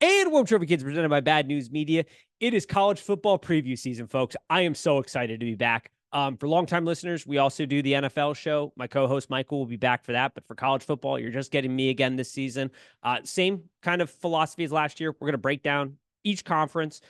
And World Trophy Kids presented by Bad News Media. It is college football preview season, folks. I am so excited to be back. For longtime listeners, we also do the NFL show. My co-host Michael will be back for that. But for college football, you're just getting me again this season. Same kind of philosophy as last year. We're going to break down each conference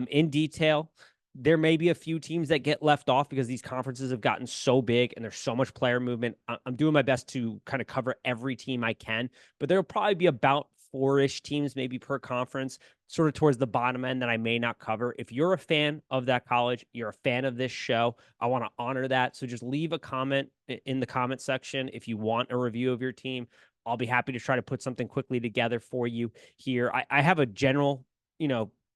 in detail. There may be a few teams that get left off because these conferences have gotten so big and there's so much player movement. I'm doing my best to kind of cover every team I can, but there'll probably be about four-ish teams maybe per conference, sort of towards the bottom end that I may not cover. If you're a fan of that college, you're a fan of this show, I want to honor that. So just leave a comment in the comment section if you want a review of your team. I'll be happy to try to put something quickly together for you here. I have a general,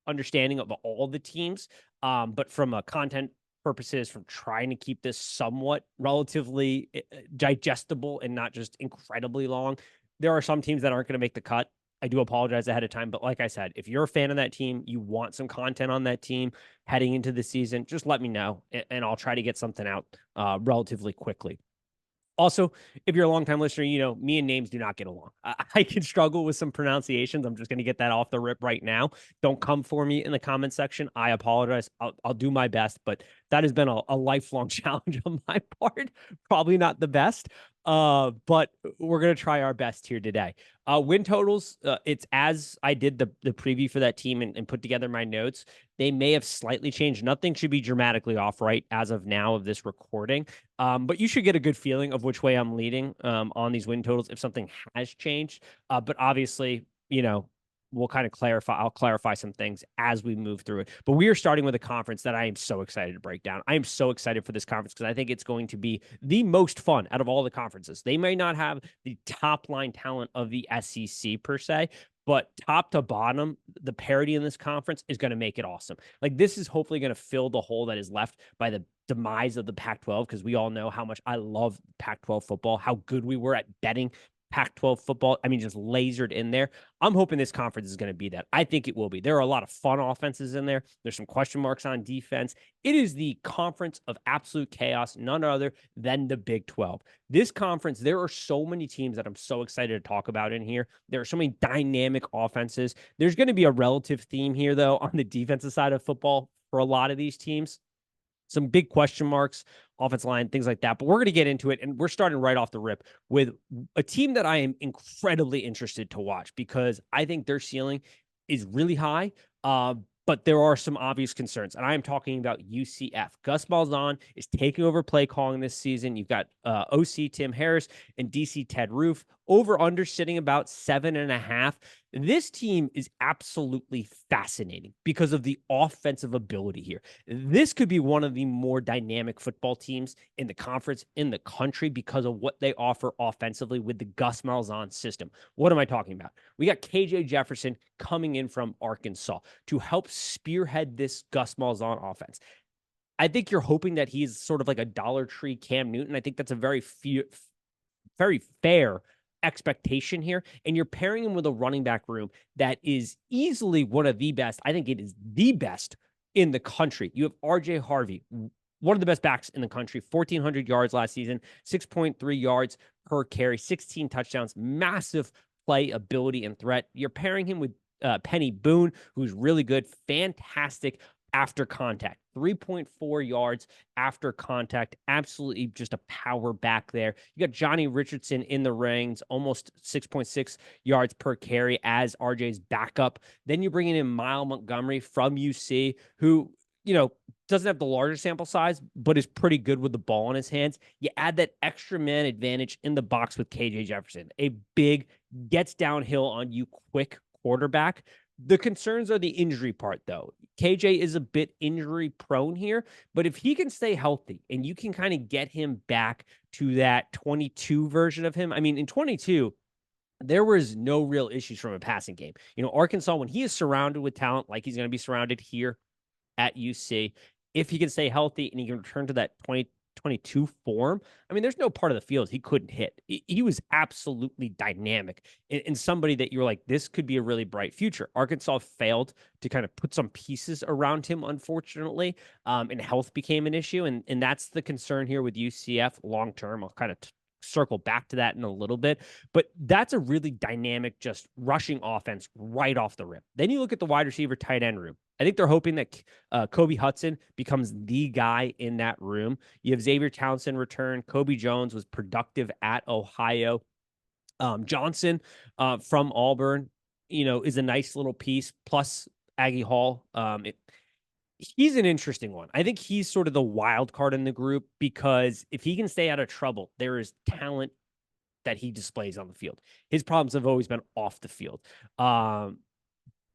understanding of all the teams, but from a content purposes, from trying to keep this somewhat relatively digestible and not just incredibly long, there are some teams that aren't going to make the cut. I do apologize ahead of time, but like I said, if you're a fan of that team, you want some content on that team heading into the season, just let me know, and I'll try to get something out relatively quickly. Also, if you're a longtime listener, me and names do not get along. I can struggle with some pronunciations. I'm just going to get that off the rip right now. Don't come for me in the comment section. I apologize. I'll do my best, but that has been a lifelong challenge on my part. Probably not the best, but we're going to try our best here today. Win totals, it's as I did the preview for that team and put together my notes. They may have slightly changed. Nothing should be dramatically off right as of now of this recording. But you should get a good feeling of which way I'm leading on these win totals if something has changed. But obviously, we'll kind of clarify. I'll clarify some things as we move through it. But we are starting with a conference that I am so excited to break down. I am so excited for this conference because I think it's going to be the most fun out of all the conferences. They may not have the top line talent of the SEC per se, but top to bottom, the parity in this conference is going to make it awesome. Like, this is hopefully going to fill the hole that is left by the demise of the Pac-12, because we all know how much I love Pac-12 football, how good we were at betting Pac-12 football. I mean, just lasered in there. I'm hoping this conference is going to be that. I think it will be. There are a lot of fun offenses in there. There's some question marks on defense. It is the conference of absolute chaos, none other than the Big 12. This conference, there are so many teams that I'm so excited to talk about in here. There are so many dynamic offenses. There's going to be a relative theme here, though, on the defensive side of football for a lot of these teams. Some big question marks, offense line, things like that. But we're going to get into it, and we're starting right off the rip with a team that I am incredibly interested to watch because I think their ceiling is really high. But there are some obvious concerns, and I am talking about UCF. Gus Malzahn is taking over play calling this season. You've got OC Tim Harris and DC Ted Roof. Over under sitting about 7.5. This team is absolutely fascinating because of the offensive ability here. This could be one of the more dynamic football teams in the conference, in the country, because of what they offer offensively with the Gus Malzahn system. What am I talking about? We got KJ Jefferson coming in from Arkansas to help spearhead this Gus Malzahn offense. I think you're hoping that he's sort of like a Dollar Tree Cam Newton. I think that's a very fair expectation here. And you're pairing him with a running back room that is easily one of the best. I think it is the best in the country. You have RJ Harvey, one of the best backs in the country, 1,400 yards last season, 6.3 yards per carry, 16 touchdowns, massive play ability and threat. You're pairing him with Penny Boone, who's really good, fantastic after contact, 3.4 yards after contact. Absolutely just a power back there. You got Johnny Richardson in the rings, almost 6.6 yards per carry as RJ's backup. Then you're bringing in Miles Montgomery from UC, who, doesn't have the larger sample size, but is pretty good with the ball in his hands. You add that extra man advantage in the box with KJ Jefferson, a big, gets downhill on you quick quarterback. The concerns are the injury part, though. KJ is a bit injury prone here, but if he can stay healthy and you can kind of get him back to that 22 version of him, I mean, in 22, there was no real issues from a passing game. Arkansas, when he is surrounded with talent, like he's going to be surrounded here at UC, if he can stay healthy and he can return to that 2022 form, I mean, there's no part of the field he couldn't hit. He was absolutely dynamic and somebody that you're like, this could be a really bright future. Arkansas failed to kind of put some pieces around him, unfortunately, and health became an issue. And that's the concern here with UCF long-term. I'll kind of circle back to that in a little bit, but that's a really dynamic, just rushing offense right off the rip. Then you look at the wide receiver tight end room. I think they're hoping that Kobe Hudson becomes the guy in that room. You have Xavier Townsend return. Kobe Jones was productive at Ohio. Johnson from Auburn, is a nice little piece. Plus Aggie Hall. He's an interesting one. I think he's sort of the wild card in the group because if he can stay out of trouble, there is talent that he displays on the field. His problems have always been off the field.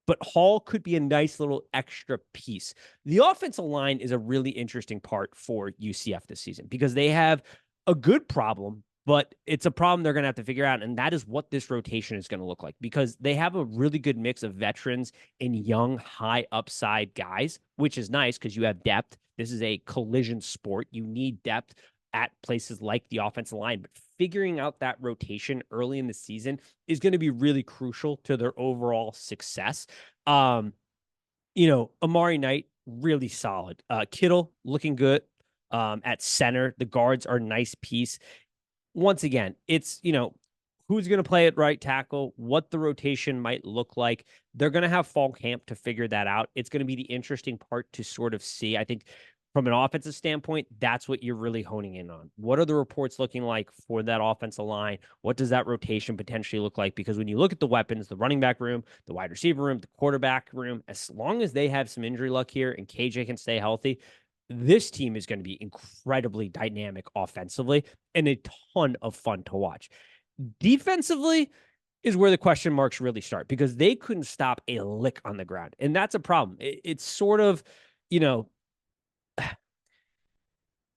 But Hall could be a nice little extra piece. The offensive line is a really interesting part for UCF this season because they have a good problem, but it's a problem they're going to have to figure out. And that is what this rotation is going to look like because they have a really good mix of veterans and young, high upside guys, which is nice because you have depth. This is a collision sport. You need depth at places like the offensive line, but figuring out that rotation early in the season is going to be really crucial to their overall success. Amari Knight, really solid. Kittle looking good at center. The guards are a nice piece. Once again, it's, who's going to play at right tackle, what the rotation might look like. They're going to have fall camp to figure that out. It's going to be the interesting part to sort of see. I think from an offensive standpoint, that's what you're really honing in on. What are the reports looking like for that offensive line? What does that rotation potentially look like? Because when you look at the weapons, the running back room, the wide receiver room, the quarterback room, as long as they have some injury luck here and KJ can stay healthy, this team is going to be incredibly dynamic offensively and a ton of fun to watch. Defensively is where the question marks really start because they couldn't stop a lick on the ground. And that's a problem. It's sort of,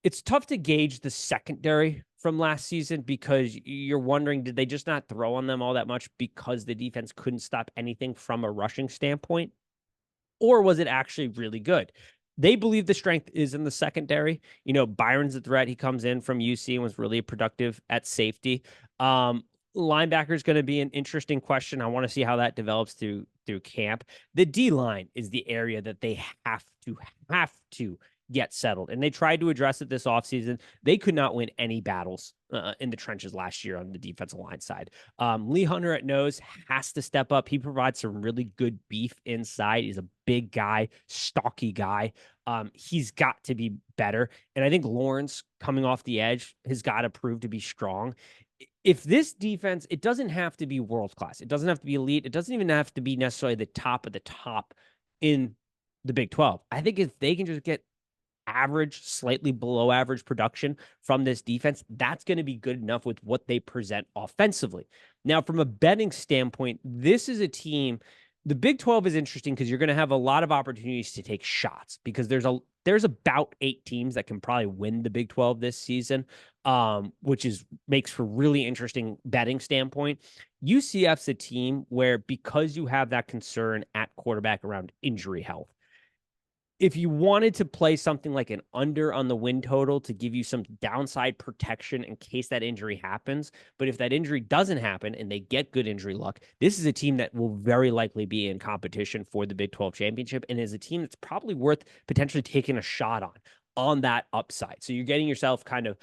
it's tough to gauge the secondary from last season because you're wondering, did they just not throw on them all that much because the defense couldn't stop anything from a rushing standpoint? Or was it actually really good? They believe the strength is in the secondary. Byron's a threat. He comes in from UC and was really productive at safety. Linebacker is going to be an interesting question. I want to see how that develops through camp. The D line is the area that they have to get settled. And they tried to address it this offseason. They could not win any battles in the trenches last year on the defensive line side. Lee Hunter at nose has to step up. He provides some really good beef inside. He's a big guy, stocky guy. He's got to be better. And I think Lawrence coming off the edge has got to prove to be strong. If this defense, it doesn't have to be world class. It doesn't have to be elite. It doesn't even have to be necessarily the top of the top in the Big 12. I think if they can just get average, slightly below average production from this defense, that's going to be good enough with what they present offensively. Now, from a betting standpoint, this is a team. The Big 12 is interesting because you're going to have a lot of opportunities to take shots because there's about 8 teams that can probably win the Big 12 this season, which makes for really interesting betting standpoint. UCF's a team where because you have that concern at quarterback around injury health, if you wanted to play something like an under on the win total to give you some downside protection in case that injury happens, but if that injury doesn't happen and they get good injury luck, this is a team that will very likely be in competition for the Big 12 championship and is a team that's probably worth potentially taking a shot on that upside. So you're getting yourself kind of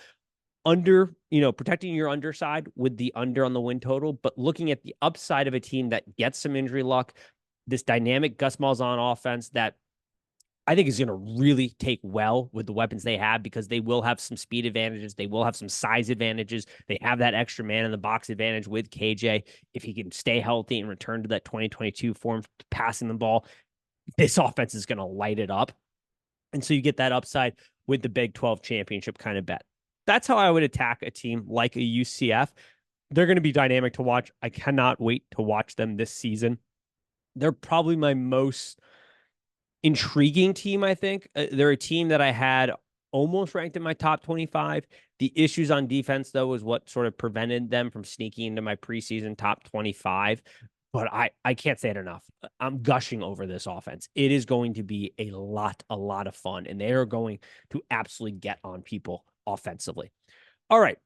under, protecting your underside with the under on the win total, but looking at the upside of a team that gets some injury luck, this dynamic Gus Malzahn offense that I think is going to really take well with the weapons they have because they will have some speed advantages. They will have some size advantages. They have that extra man in the box advantage with KJ. If he can stay healthy and return to that 2022 form passing the ball, this offense is going to light it up. And so you get that upside with the Big 12 championship kind of bet. That's how I would attack a team like a UCF. They're going to be dynamic to watch. I cannot wait to watch them this season. They're probably my most intriguing team, I think. They're a team that I had almost ranked in my top 25. The issues on defense, though, was what sort of prevented them from sneaking into my preseason top 25. But I can't say it enough. I'm gushing over this offense. It is going to be a lot of fun, and they are going to absolutely get on people offensively. All right,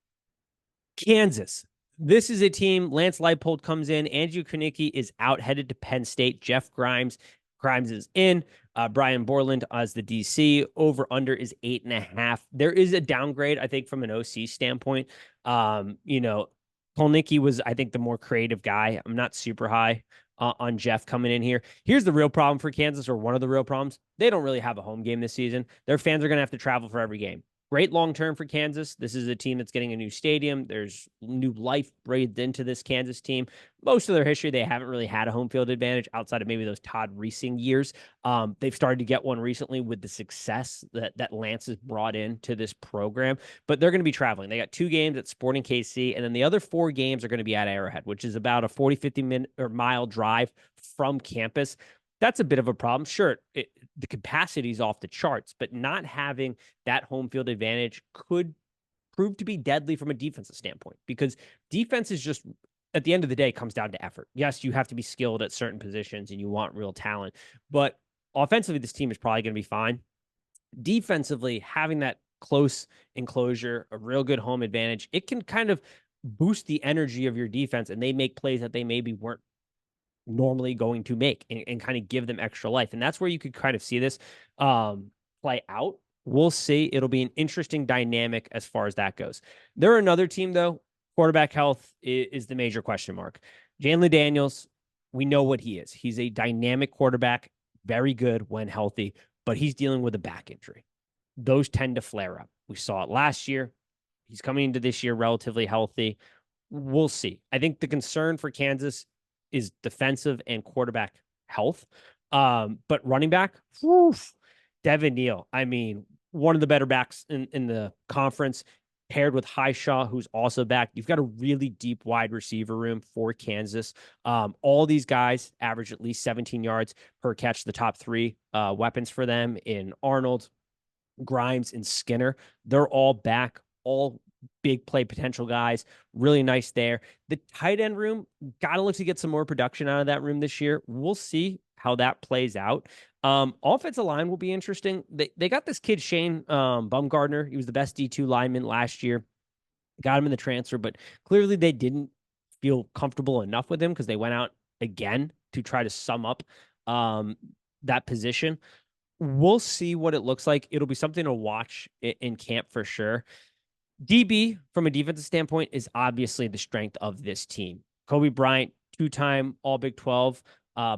Kansas. This is a team. Lance Leipold comes in. Andrew Kanicki is out, headed to Penn State. Jeff Grimes Grimes is in. Brian Borland as the DC. Over under is 8.5. There is a downgrade, I think, from an OC standpoint. Polnicki was, I think, the more creative guy. I'm not super high on Jeff coming in here. Here's the real problem for Kansas, or one of the real problems. They don't really have a home game this season. Their fans are going to have to travel for every game. Great long term for Kansas. This is a team that's getting a new stadium. There's new life breathed into this Kansas team. Most of their history, they haven't really had a home field advantage outside of maybe those Todd Reesing years. They've started to get one recently with the success that Lance has brought into this program, but they're going to be traveling. They got 2 games at Sporting KC, and then the other 4 games are going to be at Arrowhead, which is about a 40, 50 minute or mile drive from campus. That's a bit of a problem. Sure, the capacity is off the charts, but not having that home field advantage could prove to be deadly from a defensive standpoint, because defense is just, at the end of the day, comes down to effort. Yes, you have to be skilled at certain positions and you want real talent, but offensively, this team is probably going to be fine. Defensively, having that close enclosure, a real good home advantage, it can kind of boost the energy of your defense, and they make plays that they maybe weren't normally going to make, and kind of give them extra life. And that's where you could kind of see this play out. We'll see. It'll be an interesting dynamic as far as that goes. They're another team, though. Quarterback health is the major question mark. Jalen Daniels, we know what he is. He's a dynamic quarterback, very good when healthy, but he's dealing with a back injury. Those tend to flare up. We saw it last year. He's coming into this year relatively healthy. We'll see. I think the concern for Kansas is defensive and quarterback health. But running back, Devin Neal, I mean, one of the better backs in the conference, paired with Highshaw, who's also back. You've got a really deep wide receiver room for Kansas. All these guys average at least 17 yards per catch, the top 3 weapons for them in Arnold, Grimes, and Skinner. They're all back, all big play potential guys. Really nice there. The tight end room, gotta look to get some more production out of that room this year. We'll see how that plays out. Offensive line will be interesting. They got this kid, Shane Bumgardner. He was the best D2 lineman last year. Got him in the transfer, but clearly they didn't feel comfortable enough with him, because they went out again to try to sum up that position. We'll see what it looks like. It'll be something to watch in camp for sure. DB, from a defensive standpoint, is obviously the strength of this team. Kobe Bryant, 2-time All Big 12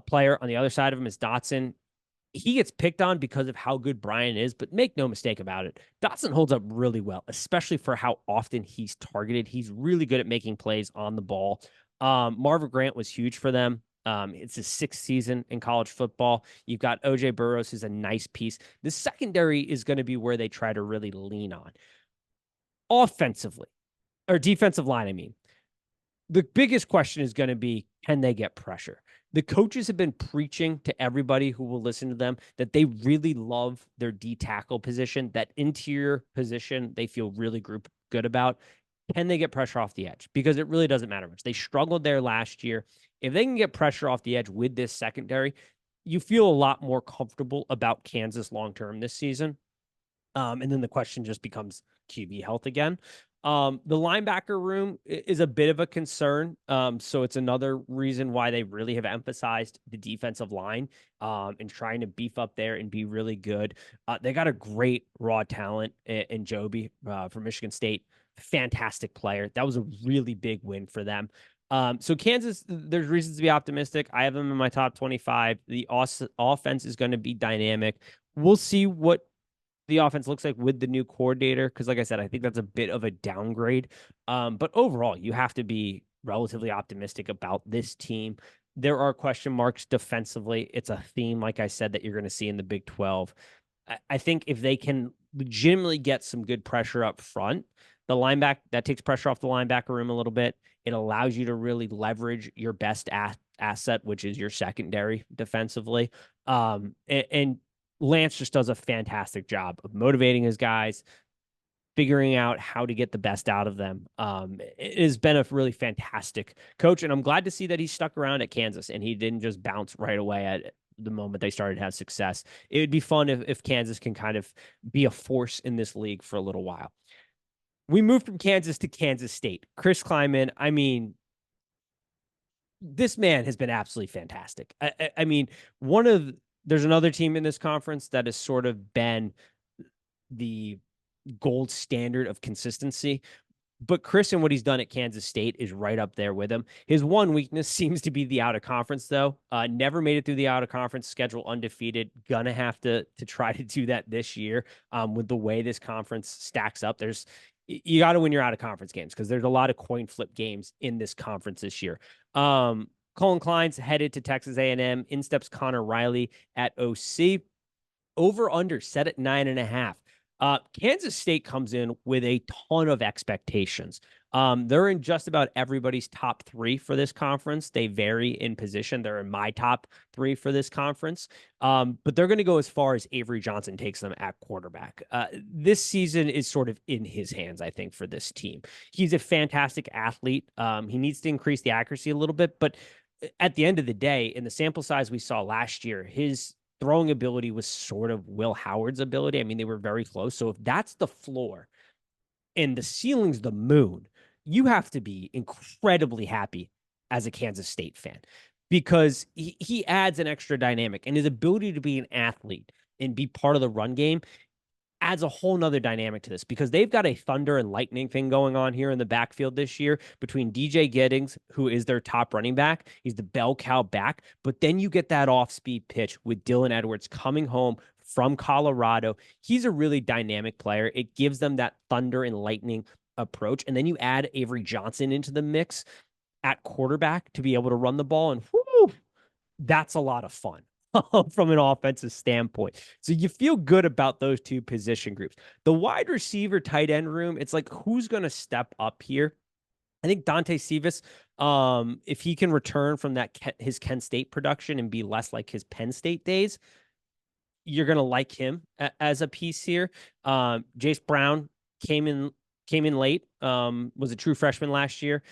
player. On the other side of him is Dotson. He gets picked on because of how good Bryant is, but make no mistake about it, Dotson holds up really well, especially for how often he's targeted. He's really good at making plays on the ball. Marvin Grant was huge for them. It's his 6th season in college football. You've got OJ Burroughs, who's a nice piece. The secondary is going to be where they try to really lean on. Offensively, or defensive line, I mean, the biggest question is going to be, can they get pressure? The coaches have been preaching to everybody who will listen to them that they really love their D tackle position, that interior position they feel really good about. Can they get pressure off the edge? Because it really doesn't matter much. They struggled there last year. If they can get pressure off the edge with this secondary, you feel a lot more comfortable about Kansas long-term this season. And then the question just becomes QB health again. The linebacker room is a bit of a concern. So it's another reason why they really have emphasized the defensive line and trying to beef up there and be really good. They got a great raw talent in Joby from Michigan State. Fantastic player. That was a really big win for them. So Kansas, there's reasons to be optimistic. I have them in my top 25. The offense is going to be dynamic. We'll see what the offense looks like with the new coordinator, because like I said, I think that's a bit of a downgrade. But overall, you have to be relatively optimistic about this team. There are question marks defensively. It's a theme, like I said, that you're going to see in the Big 12. I think if they can legitimately get some good pressure up front, that takes pressure off the linebacker room a little bit. It allows you to really leverage your best asset, which is your secondary defensively. And Lance just does a fantastic job of motivating his guys, figuring out how to get the best out of them. It has been a really fantastic coach, and I'm glad to see that he stuck around at Kansas and he didn't just bounce right away at the moment they started to have success. It would be fun if Kansas can kind of be a force in this league for a little while. We moved from Kansas to Kansas State. Chris Klieman, I mean, this man has been absolutely fantastic. I mean, one of There's another team in this conference that has sort of been the gold standard of consistency. But Chris and what he's done at Kansas State is right up there with him. His one weakness seems to be the out of conference, though. Never made it through the out of conference schedule undefeated. Gonna have to try to do that this year. With the way this conference stacks up, you got to win your out of conference games because there's a lot of coin flip games in this conference this year. Colin Klein's headed to Texas A&M. In steps Connor Riley at OC. Over under set at 9.5. Kansas State comes in with a ton of expectations. They're in just about everybody's top 3 for this conference. They vary in position. They're in my top 3 for this conference. But they're going to go as far as Avery Johnson takes them at quarterback. This season is sort of in his hands, I think, for this team. He's a fantastic athlete. He needs to increase the accuracy a little bit, but at the end of the day, in the sample size we saw last year, his throwing ability was sort of Will Howard's ability. I mean, they were very close. So if that's the floor and the ceiling's the moon, you have to be incredibly happy as a Kansas State fan because he adds an extra dynamic, and his ability to be an athlete and be part of the run game adds a whole nother dynamic to this because they've got a thunder and lightning thing going on here in the backfield this year between DJ Giddings, who is their top running back. He's the bell cow back, but then you get that off-speed pitch with Dylan Edwards coming home from Colorado. He's a really dynamic player. It gives them that thunder and lightning approach. And then you add Avery Johnson into the mix at quarterback to be able to run the ball, and whoo, that's a lot of fun. From an offensive standpoint. So you feel good about those two position groups. The wide receiver tight end room, it's like, who's going to step up here? I think Dante Cephas, if he can return from his Kent State production and be less like his Penn State days, you're going to like him as a piece here. Jace Brown came in late, was a true freshman last year.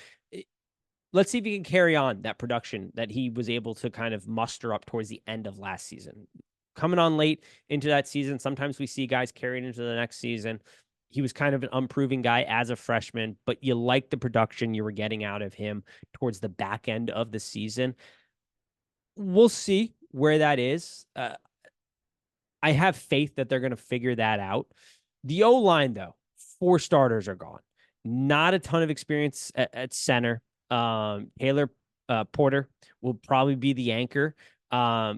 Let's see if he can carry on that production that he was able to kind of muster up towards the end of last season. Coming on late into that season, sometimes we see guys carried into the next season. He was kind of an unproven guy as a freshman, but you like the production you were getting out of him towards the back end of the season. We'll see where that is. I have faith that they're going to figure that out. The O-line, though, 4 starters are gone. Not a ton of experience at center. Taylor Porter will probably be the anchor.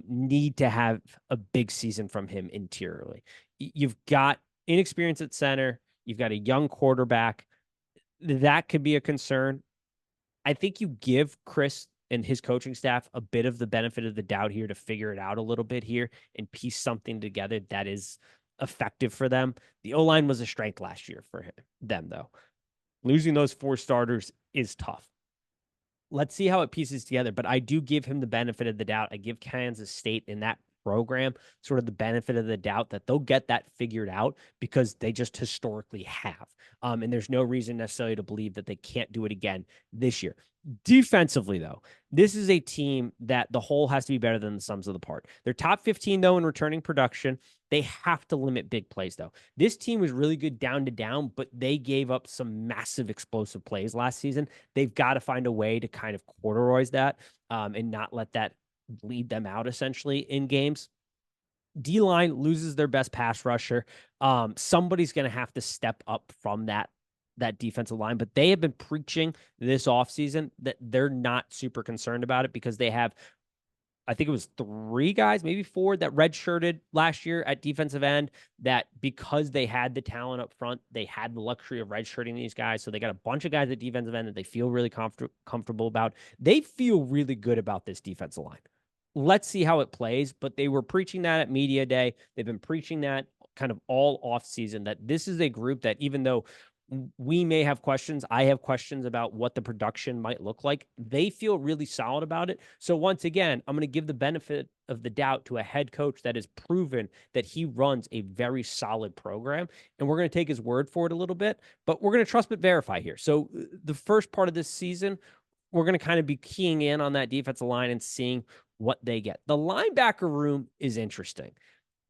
Need to have a big season from him interiorly. You've got inexperience at center. You've got a young quarterback. That could be a concern. I think you give Chris and his coaching staff a bit of the benefit of the doubt here to figure it out a little bit here and piece something together that is effective for them. The O-line was a strength last year for them, though. Losing those 4 starters is tough. Let's see how it pieces together, but I do give him the benefit of the doubt. I give Kansas State in that program sort of the benefit of the doubt that they'll get that figured out because they just historically have. And there's no reason necessarily to believe that they can't do it again this year. Defensively, though, this is a team that the whole has to be better than the sums of the part. They're top 15, though, in returning production. They have to limit big plays, though. This team was really good down to down, but they gave up some massive explosive plays last season. They've got to find a way to kind of corduroys that and not let that bleed them out, essentially, in games. D-line loses their best pass rusher. Somebody's going to have to step up from that defensive line, but they have been preaching this offseason that they're not super concerned about it because they have, I think it was 3 guys, maybe 4 that redshirted last year at defensive end that because they had the talent up front, they had the luxury of redshirting these guys. So they got a bunch of guys at defensive end that they feel really comfortable about. They feel really good about this defensive line. Let's see how it plays, but they were preaching that at media day. They've been preaching that kind of all off season, that this is a group that even though we may have questions, I have questions about what the production might look like, they feel really solid about it. So once again, I'm going to give the benefit of the doubt to a head coach that has proven that he runs a very solid program, and we're going to take his word for it a little bit, but we're going to trust but verify here. So the first part of this season, we're going to kind of be keying in on that defensive line and seeing what they get. The linebacker room is interesting.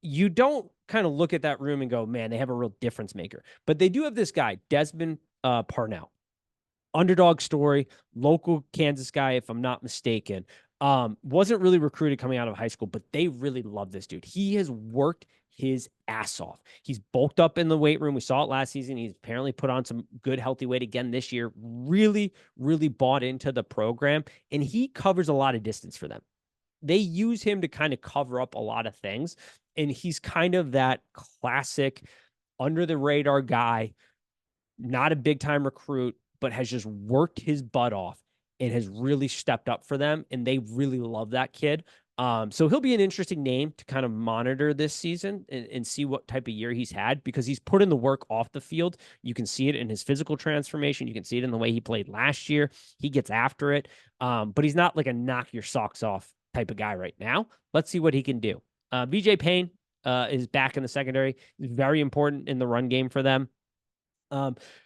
You don't kind of look at that room and go, man, they have a real difference maker. But they do have this guy, Desmond Parnell. Underdog story, local Kansas guy, if I'm not mistaken. Wasn't really recruited coming out of high school, but they really love this dude. He has worked his ass off. He's bulked up in the weight room. We saw it last season. He's apparently put on some good, healthy weight again this year. Really, really bought into the program, and he covers a lot of distance for them. They use him to kind of cover up a lot of things, and he's kind of that classic under the radar guy, not a big time recruit, but has just worked his butt off and has really stepped up for them. And they really love that kid. So he'll be an interesting name to kind of monitor this season and see what type of year he's had, because he's put in the work off the field. You can see it in his physical transformation. You can see it in the way he played last year. He gets after it. But he's not like a knock your socks off type of guy right now. Let's see what he can do. BJ Payne is back in the secondary. Very important in the run game for them.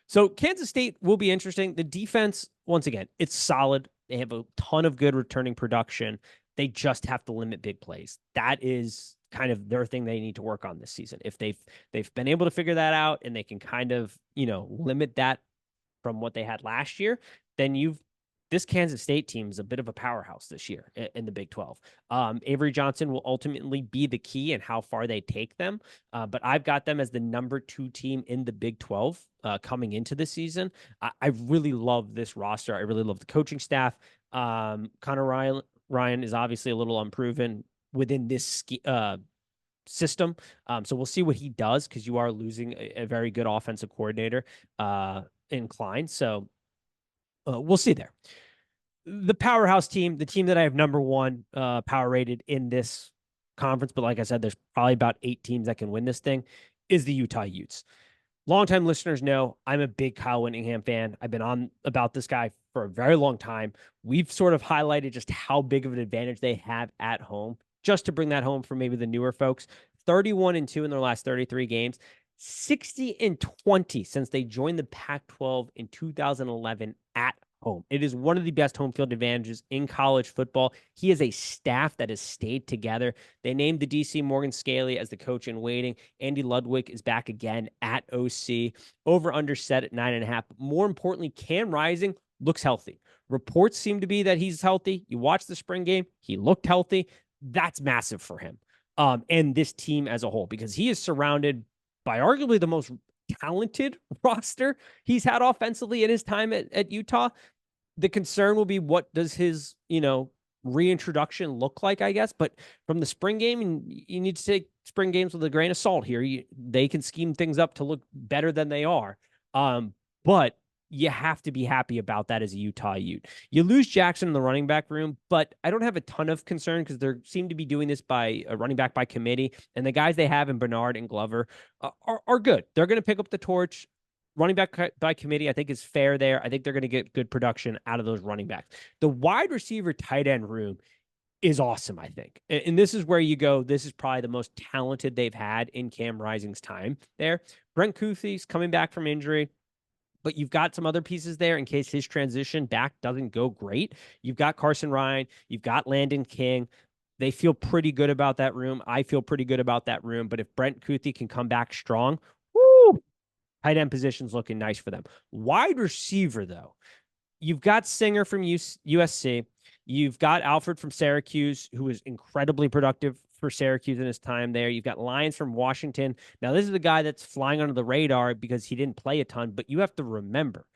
So Kansas State will be interesting. The defense, once again, it's solid. They have a ton of good returning production. They just have to limit big plays. That is kind of their thing they need to work on this season. If they've been able to figure that out and they can kind of, limit that from what they had last year, then this Kansas State team is a bit of a powerhouse this year in the Big 12. Avery Johnson will ultimately be the key in how far they take them. But I've got them as the number 2 team in the Big 12 coming into the season. I really love this roster. I really love the coaching staff. Connor Ryan is obviously a little unproven within this system. So we'll see what he does, because you are losing a very good offensive coordinator in Klein. So we'll see there. The powerhouse team, the team that I have number 1 power rated in this conference, but like I said, there's probably about 8 teams that can win this thing, is the Utah Utes. Longtime listeners know I'm a big Kyle Whittingham fan. I've been on about this guy for a very long time. We've sort of highlighted just how big of an advantage they have at home. Just to bring that home for maybe the newer folks, 31-2 in their last 33 games, 60-20 since they joined the Pac-12 in 2011 at home. It is one of the best home field advantages in college football. He has a staff that has stayed together. They named the DC Morgan Scaley as the coach in waiting. Andy Ludwig is back again at OC. Over under set at 9.5. More importantly, Cam Rising looks healthy. Reports seem to be that he's healthy. You watch the spring game, he looked healthy. That's massive for him. And this team as a whole, because he is surrounded by arguably the most talented roster he's had offensively in his time at Utah. The concern will be, what does his, reintroduction look like, I guess. But from the spring game, and you need to take spring games with a grain of salt here. They can scheme things up to look better than they are. But you have to be happy about that as a Utah Ute. You lose Jackson in the running back room, but I don't have a ton of concern, because they seem to be doing this by a running back by committee. And the guys they have in Bernard and Glover are good. They're going to pick up the torch. Running back by committee, I think, is fair there. I think they're going to get good production out of those running backs. The wide receiver tight end room is awesome, I think. And this is where you go, this is probably the most talented they've had in Cam Rising's time there. Brent Kuthey's coming back from injury, but you've got some other pieces there in case his transition back doesn't go great. You've got Carson Ryan. You've got Landon King. They feel pretty good about that room. I feel pretty good about that room. But if Brent Kuthey can come back strong, woo, tight end position's looking nice for them. Wide receiver, though, you've got Singer from USC. You've got Alfred from Syracuse, who was incredibly productive for Syracuse in his time there. You've got Lyons from Washington. Now, this is the guy that's flying under the radar because he didn't play a ton, but you have to remember,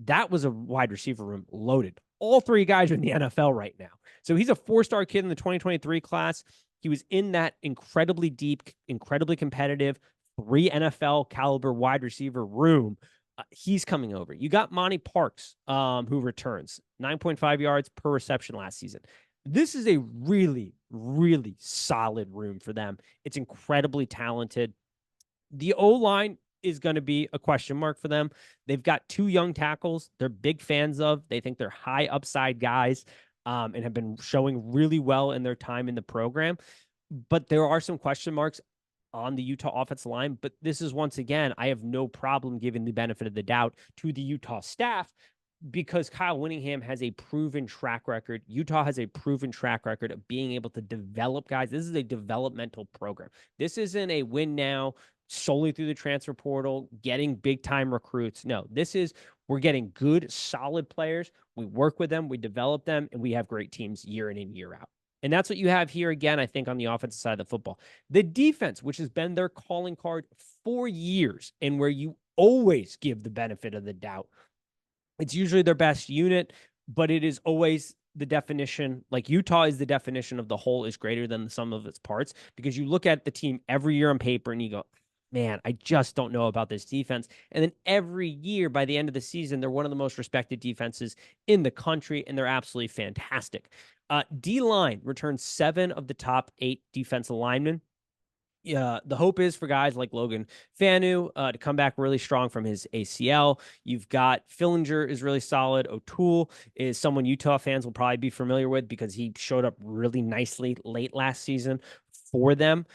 that was a wide receiver room loaded. All 3 guys are in the NFL right now. So he's a 4-star kid in the 2023 class. He was in that incredibly deep, incredibly competitive 3 NFL caliber wide receiver room. He's coming over. You got Monty Parks, who returns 9.5 yards per reception last season. This is a really, really solid room for them. It's incredibly talented. The O-line is going to be a question mark for them. They've got 2 young tackles they're big fans of. They think they're high upside guys, and have been showing really well in their time in the program. But there are some question marks on the Utah offensive line. But this is, once again, I have no problem giving the benefit of the doubt to the Utah staff, because Kyle Whittingham has a proven track record. Utah has a proven track record of being able to develop guys. This is a developmental program. This isn't a win now solely through the transfer portal, getting big time recruits. No, this is, We're getting good, solid players. We work with them, we develop them, and we have great teams year in and year out. And that's what you have here again, I think, on the offensive side of the football. The defense, which has been their calling card for years, and where you always give the benefit of the doubt. It's usually their best unit, but it is always the definition. Like Utah is the definition of the whole is greater than the sum of its parts, because you look at the team every year on paper and you go, man, I just don't know about this defense. And then every year by the end of the season, they're one of the most respected defenses in the country, and they're absolutely fantastic. D-line returns 7 of the top 8 defensive linemen. The hope is for guys like Logan Fanu to come back really strong from his ACL. You've got Fillinger is really solid. O'Toole is someone Utah fans will probably be familiar with because he showed up really nicely late last season for them.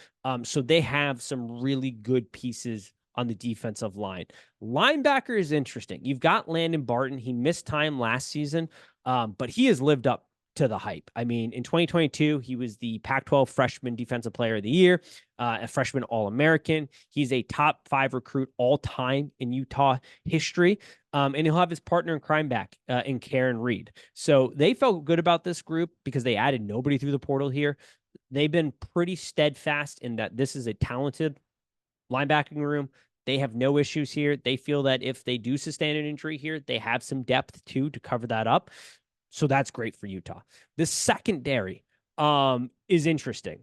So they have some really good pieces on the defensive line. Linebacker is interesting. You've got Landon Barton. He missed time last season, but he has lived up to the hype. I mean, in 2022, he was the Pac-12 Freshman Defensive Player of the Year, a freshman All-American. He's a top 5 recruit all time in Utah history. And he'll have his partner in crime back in Karen Reed. So they felt good about this group because they added nobody through the portal here. They've been pretty steadfast in that this is a talented linebacking room. They have no issues here. They feel that if they do sustain an injury here, they have some depth too to cover that up. So that's great for Utah. The secondary is interesting.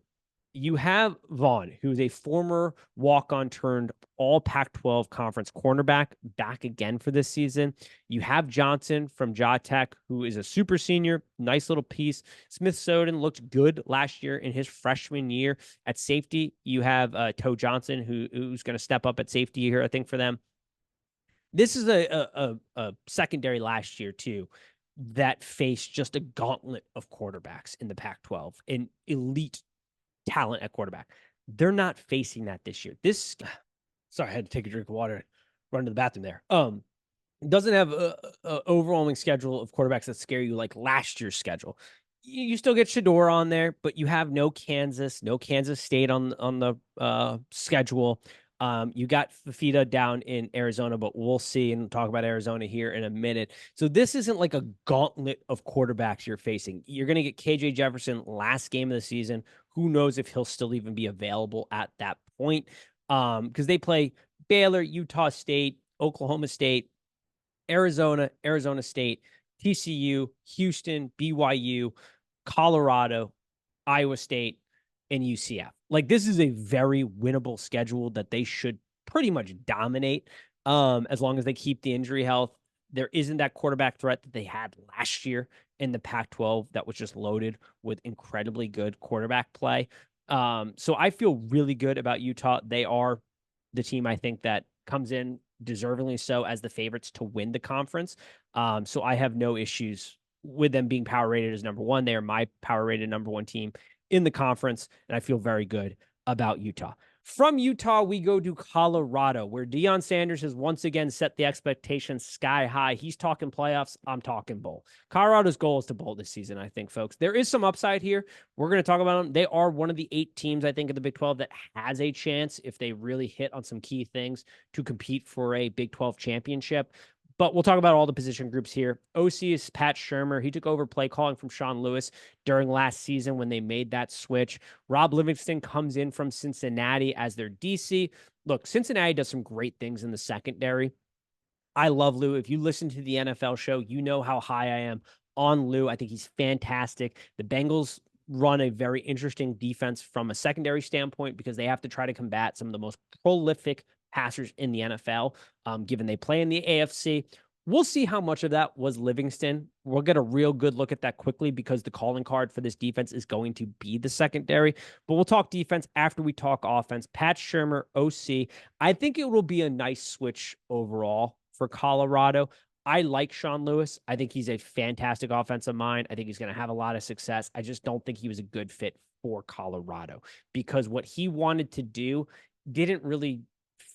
You have Vaughn, who's a former walk-on turned all Pac-12 conference cornerback, back again for this season. You have Johnson from Ja Tech, who is a super senior, nice little piece. Smith Soden looked good last year in his freshman year. At safety, you have Toe Johnson, who's going to step up at safety here, I think, for them. This is a secondary last year, too, that faced just a gauntlet of quarterbacks in the Pac-12, an elite talent at quarterback. They're not facing that this year. Sorry, I had to take a drink of water, run to the bathroom there. Doesn't have a overwhelming schedule of quarterbacks that scare you like last year's schedule. You still get Shador on there, but you have no Kansas State on the schedule. You got Fafita down in Arizona, but we'll see and talk about Arizona here in a minute. So this isn't like a gauntlet of quarterbacks you're facing. You're going to get KJ Jefferson last game of the season. Who knows if he'll still even be available at that point? Because they play Baylor, Utah State, Oklahoma State, Arizona State, TCU, Houston, BYU, Colorado, Iowa State, and UCF. Like, this is a very winnable schedule that they should pretty much dominate as long as they keep the injury health. There isn't that quarterback threat that they had last year in the Pac-12 that was just loaded with incredibly good quarterback play. So I feel really good about Utah. They are the team, I think, that comes in deservingly so as the favorites to win the conference. So I have no issues with them being power rated as number 1. They are my power rated number 1 team in the conference, and I feel very good about Utah. From Utah, we go to Colorado, where Deion Sanders has once again set the expectations sky high. He's talking playoffs. I'm talking bowl. Colorado's goal is to bowl this season, I think, folks. There is some upside here. We're going to talk about them. They are one of the 8 teams, I think, in the Big 12 that has a chance, if they really hit on some key things, to compete for a Big 12 championship. But we'll talk about all the position groups here. OC is Pat Shurmur. He took over play calling from Sean Lewis during last season when they made that switch. Rob Livingston comes in from Cincinnati as their DC. Look, Cincinnati does some great things in the secondary. I love Lou. If you listen to the NFL show, you know how high I am on Lou. I think he's fantastic. The Bengals run a very interesting defense from a secondary standpoint because they have to try to combat some of the most prolific passers in the NFL, given they play in the AFC. We'll see how much of that was Livingston. We'll get a real good look at that quickly because the calling card for this defense is going to be the secondary. But we'll talk defense after we talk offense. Pat Shurmur, OC. I think it will be a nice switch overall for Colorado. I like Sean Lewis. I think he's a fantastic offensive mind. I think he's going to have a lot of success. I just don't think he was a good fit for Colorado because what he wanted to do didn't really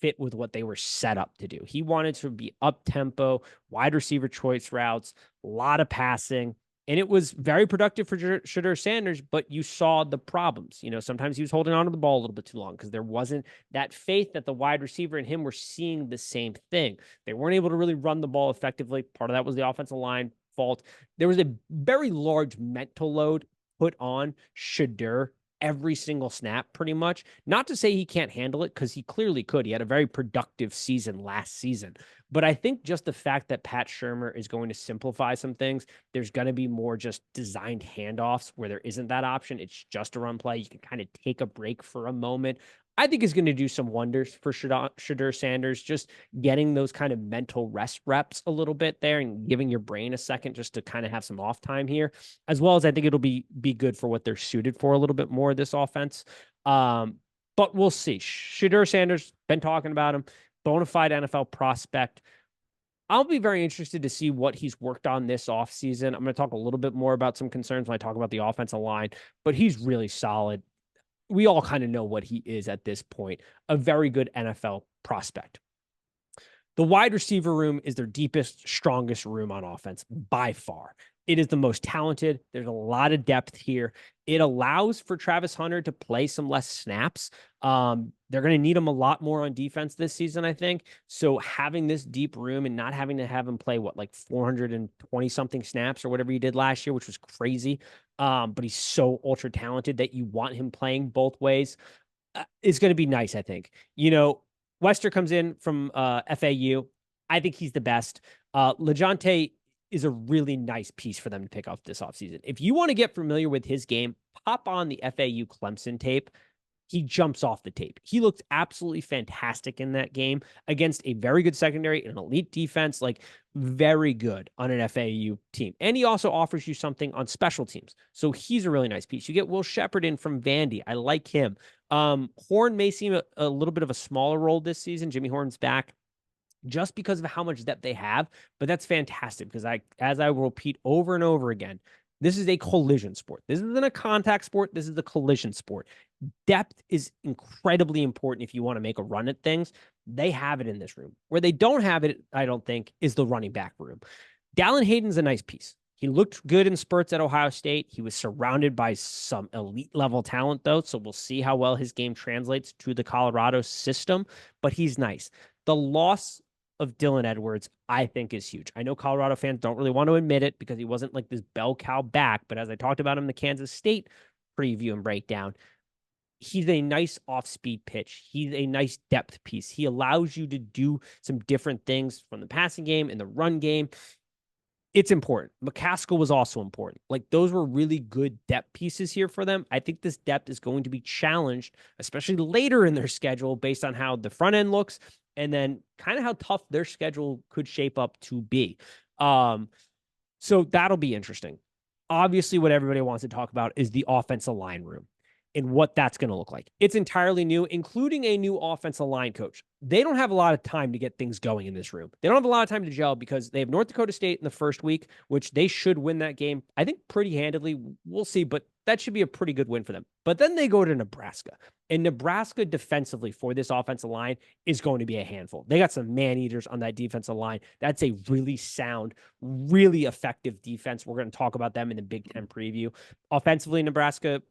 fit with what they were set up to do. He wanted to be up tempo, wide receiver choice routes, a lot of passing. And it was very productive for Shedeur Sanders, but you saw the problems. Sometimes he was holding on to the ball a little bit too long because there wasn't that faith that the wide receiver and him were seeing the same thing. They weren't able to really run the ball effectively. Part of that was the offensive line fault. There was a very large mental load put on Shedeur every single snap, pretty much. Not to say he can't handle it, because he clearly could. He had a very productive season last season. But I think just the fact that Pat Shurmur is going to simplify some things, there's going to be more just designed handoffs where there isn't that option. It's just a run play. You can kind of take a break for a moment. I think is going to do some wonders for Shedeur Sanders, just getting those kind of mental rest reps a little bit there and giving your brain a second just to kind of have some off time here, as well as I think it'll be good for what they're suited for a little bit more, this offense. But we'll see. Shedeur Sanders, been talking about him, bona fide NFL prospect. I'll be very interested to see what he's worked on this offseason. I'm going to talk a little bit more about some concerns when I talk about the offensive line, but he's really solid. We all kind of know what he is at this point, a very good NFL prospect. The wide receiver room is their deepest, strongest room on offense by far. It is the most talented. There's a lot of depth here. It allows for Travis Hunter to play some less snaps. They're going to need him a lot more on defense this season, I think. So having this deep room and not having to have him play, like 420 something snaps or whatever he did last year, which was crazy. But he's so ultra talented that you want him playing both ways. Is going to be nice, I think. Wester comes in from FAU. I think he's the best. LeJohntay is a really nice piece for them to pick up this offseason. If you want to get familiar with his game, pop on the FAU Clemson tape. He jumps off the tape. He looked absolutely fantastic in that game against a very good secondary and an elite defense, very good on an FAU team. And he also offers you something on special teams. So he's a really nice piece. You get Will Shepard in from Vandy. I like him. Horn may seem a little bit of a smaller role this season. Jimmy Horn's back just because of how much depth they have, but that's fantastic because as I will repeat over and over again, this is a collision sport. This isn't a contact sport. This is a collision sport. Depth is incredibly important if you want to make a run at things. They have it in this room. Where they don't have it, I don't think, is the running back room. Dallin Hayden's a nice piece. He looked good in spurts at Ohio State. He was surrounded by some elite level talent, though, so we'll see how well his game translates to the Colorado system, but he's nice. The loss of Dylan Edwards, I think, is huge. I know Colorado fans don't really want to admit it because he wasn't like this bell cow back, but as I talked about him in the Kansas State preview and breakdown, he's a nice off-speed pitch. He's a nice depth piece. He allows you to do some different things from the passing game and the run game. It's important. McCaskill was also important. Those were really good depth pieces here for them. I think this depth is going to be challenged, especially later in their schedule, based on how the front end looks and then kind of how tough their schedule could shape up to be. So that'll be interesting. Obviously, what everybody wants to talk about is the offensive line room and what that's going to look like. It's entirely new, including a new offensive line coach. They don't have a lot of time to get things going in this room. They don't have a lot of time to gel because they have North Dakota State in the first week, which they should win that game, I think, pretty handedly. We'll see, but that should be a pretty good win for them. But then they go to Nebraska. And Nebraska defensively for this offensive line is going to be a handful. They got some man-eaters on that defensive line. That's a really sound, really effective defense. We're going to talk about them in the Big Ten preview. Offensively, Nebraska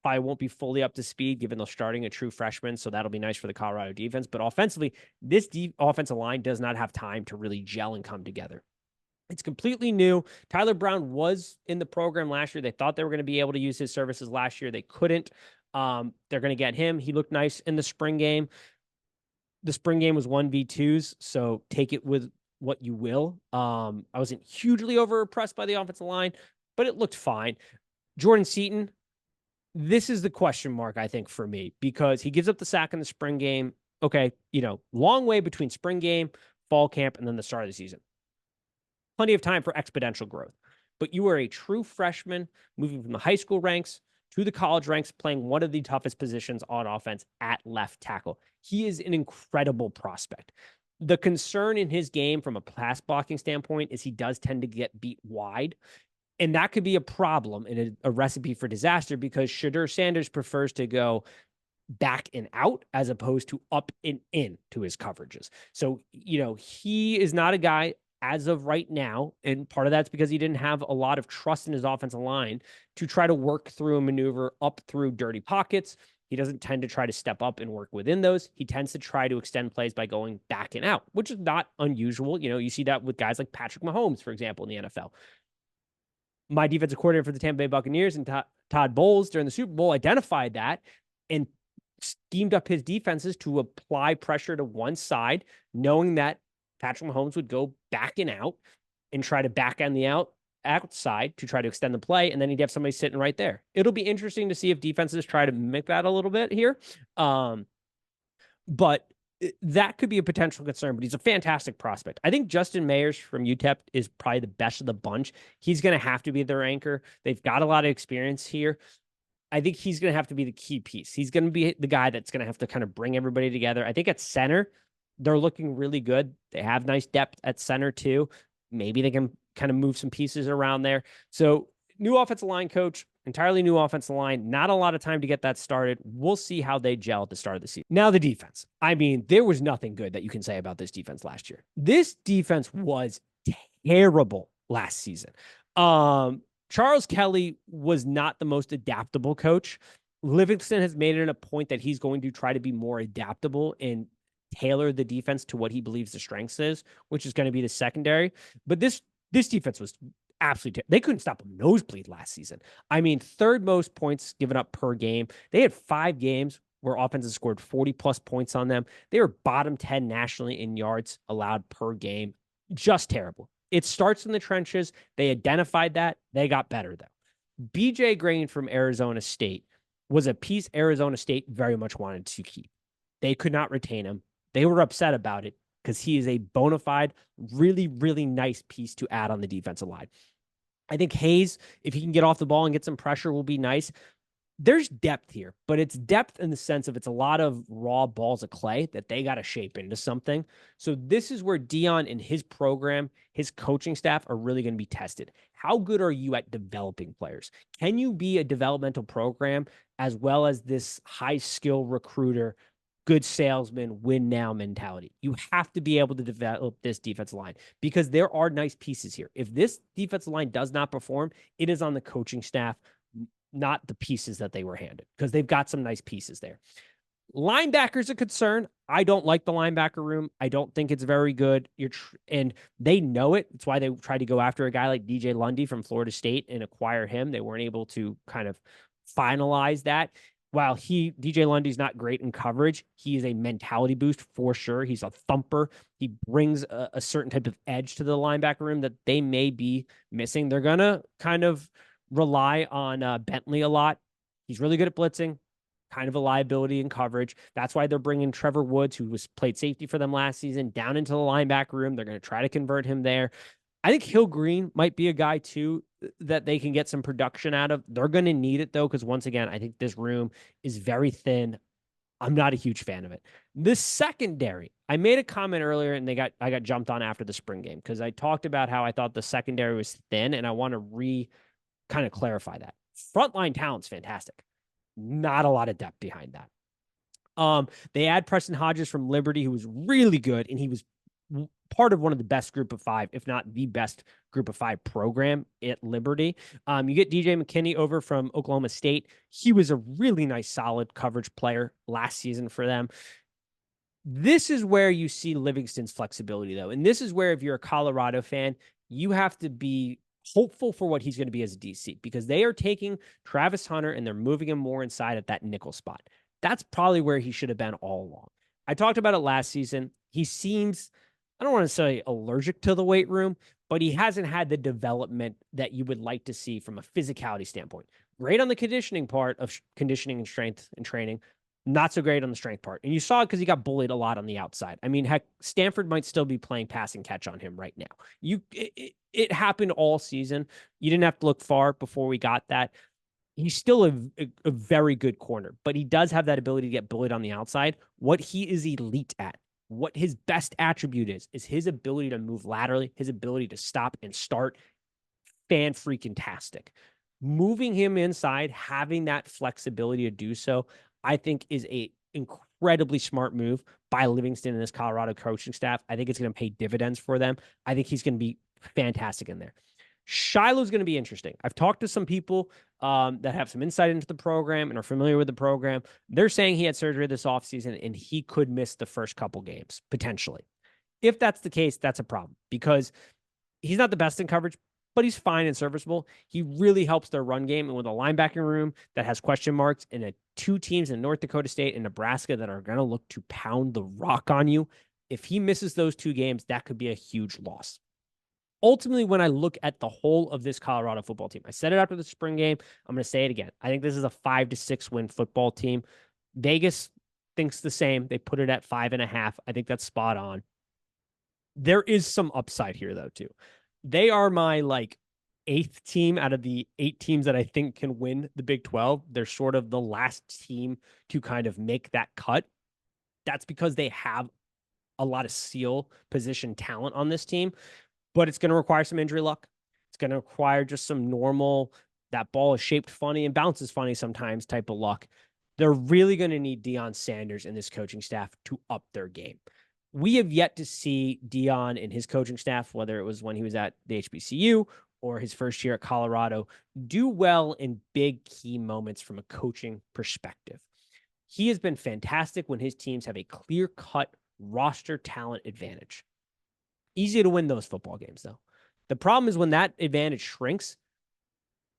probably won't be fully up to speed given they're starting a true freshman, so that'll be nice for the Colorado defense. But offensively, this offensive line does not have time to really gel and come together. It's completely new. Tyler Brown was in the program last year. They thought they were going to be able to use his services last year. They couldn't. They're going to get him. He looked nice in the spring game. The spring game was 1v2s, so take it with what you will. I wasn't hugely overimpressed by the offensive line, but it looked fine. Jordan Seaton, this is the question mark, I think, for me, because he gives up the sack in the spring game. Okay, long way between spring game, fall camp, and then the start of the season. Plenty of time for exponential growth. But you are a true freshman moving from the high school ranks to the college ranks, playing one of the toughest positions on offense at left tackle. He is an incredible prospect. The concern in his game from a pass blocking standpoint is he does tend to get beat wide. And that could be a problem and a recipe for disaster because Shedeur Sanders prefers to go back and out as opposed to up and in to his coverages. So, he is not a guy as of right now, and part of that's because he didn't have a lot of trust in his offensive line to try to work through a maneuver up through dirty pockets. He doesn't tend to try to step up and work within those. He tends to try to extend plays by going back and out, which is not unusual. You see that with guys like Patrick Mahomes, for example, in the NFL. My defensive coordinator for the Tampa Bay Buccaneers and Todd Bowles during the Super Bowl identified that and schemed up his defenses to apply pressure to one side, knowing that Patrick Mahomes would go back and out and try to back end the outside to try to extend the play, and then he'd have somebody sitting right there. It'll be interesting to see if defenses try to mimic that a little bit here. But that could be a potential concern, but he's a fantastic prospect. I think Justin Mayers from UTEP is probably the best of the bunch. He's going to have to be their anchor. They've got a lot of experience here. I think he's going to have to be the key piece. He's going to be the guy that's going to have to kind of bring everybody together. I think at center, they're looking really good. They have nice depth at center too. Maybe they can kind of move some pieces around there. So new offensive line coach, entirely new offensive line, not a lot of time to get that started. We'll see how they gel at the start of the season. Now the defense. I mean, there was nothing good that you can say about this defense last year. This defense was terrible last season. Charles Kelly was not the most adaptable coach. Livingston has made it a point that he's going to try to be more adaptable and tailor the defense to what he believes the strengths is, which is going to be the secondary. But this defense was absolutely they couldn't stop a nosebleed last season. I mean, third most points given up per game. They had 5 games where offenses scored 40 plus points on them. They were bottom 10 nationally in yards allowed per game. Just terrible. It starts in the trenches. They identified that. They got better, though. BJ Green from Arizona State was a piece Arizona State very much wanted to keep. They could not retain him. They were upset about it because he is a bona fide, really, really nice piece to add on the defensive line. I think Hayes, if he can get off the ball and get some pressure, will be nice. There's depth here, but it's depth in the sense of it's a lot of raw balls of clay that they got to shape into something. So this is where Dion and his program, his coaching staff are really going to be tested. How good are you at developing players? Can you be a developmental program as well as this high skill recruiter, good salesman, win now mentality? You have to be able to develop this defensive line because there are nice pieces here. If this defensive line does not perform, it is on the coaching staff, not the pieces that they were handed, because they've got some nice pieces there. Linebackers a concern. I don't like the linebacker room. I don't think it's very good. And they know it. That's why they tried to go after a guy like DJ Lundy from Florida State and acquire him. They weren't able to kind of finalize that. While DJ Lundy's not great in coverage, he is a mentality boost for sure. He's a thumper. He brings a certain type of edge to the linebacker room that they may be missing. They're going to kind of rely on Bentley a lot. He's really good at blitzing, kind of a liability in coverage. That's why they're bringing Trevor Woods, who played safety for them last season, down into the linebacker room. They're going to try to convert him there. I think Hill Green might be a guy too that they can get some production out of. They're going to need it though, because once again, I think this room is very thin. I'm not a huge fan of it. The secondary, I made a comment earlier and I got jumped on after the spring game because I talked about how I thought the secondary was thin, and I want to kind of clarify that. Frontline talent's fantastic. Not a lot of depth behind that. They add Preston Hodges from Liberty, who was really good, and he was part of one of the best group of 5, if not the best group of 5 program at Liberty. You get DJ McKinney over from Oklahoma State. He was a really nice, solid coverage player last season for them. This is where you see Livingston's flexibility, though. And this is where, if you're a Colorado fan, you have to be hopeful for what he's going to be as a DC, because they are taking Travis Hunter and they're moving him more inside at that nickel spot. That's probably where he should have been all along. I talked about it last season. He seems, I don't want to say allergic to the weight room, but he hasn't had the development that you would like to see from a physicality standpoint. Great on the conditioning part of conditioning and strength and training. Not so great on the strength part. And you saw it because he got bullied a lot on the outside. I mean, heck, Stanford might still be playing pass and catch on him right now. It happened all season. You didn't have to look far before we got that. He's still a very good corner, but he does have that ability to get bullied on the outside. What he is elite at, what his best attribute is his ability to move laterally, his ability to stop and start. Fan-freaking-tastic. Moving him inside, having that flexibility to do so, I think is a incredibly smart move by Livingston and this Colorado coaching staff. I think it's going to pay dividends for them. I think he's going to be fantastic in there. Shiloh's going to be interesting. I've talked to some people that have some insight into the program and are familiar with the program. They're saying he had surgery this offseason and he could miss the first couple games, potentially. If that's the case, that's a problem because he's not the best in coverage, but he's fine and serviceable. He really helps their run game. And with a linebacking room that has question marks and two teams in North Dakota State and Nebraska that are going to look to pound the rock on you, if he misses those 2 games, that could be a huge loss. Ultimately, when I look at the whole of this Colorado football team, I said it after the spring game. I'm going to say it again. I think this is a 5-6 win football team. Vegas thinks the same. They put it at 5.5. I think that's spot on. There is some upside here, though, too. They are my 8th team out of the 8 teams that I think can win the Big 12. They're sort of the last team to kind of make that cut. That's because they have a lot of skill position talent on this team, but it's going to require some injury luck. It's going to require just some normal, that ball is shaped funny and bounces funny sometimes type of luck. They're really going to need Deion Sanders and this coaching staff to up their game. We have yet to see Deion and his coaching staff, whether it was when he was at the HBCU or his first year at Colorado, do well in big key moments from a coaching perspective. He has been fantastic when his teams have a clear-cut roster talent advantage. Easy to win those football games, though. The problem is when that advantage shrinks,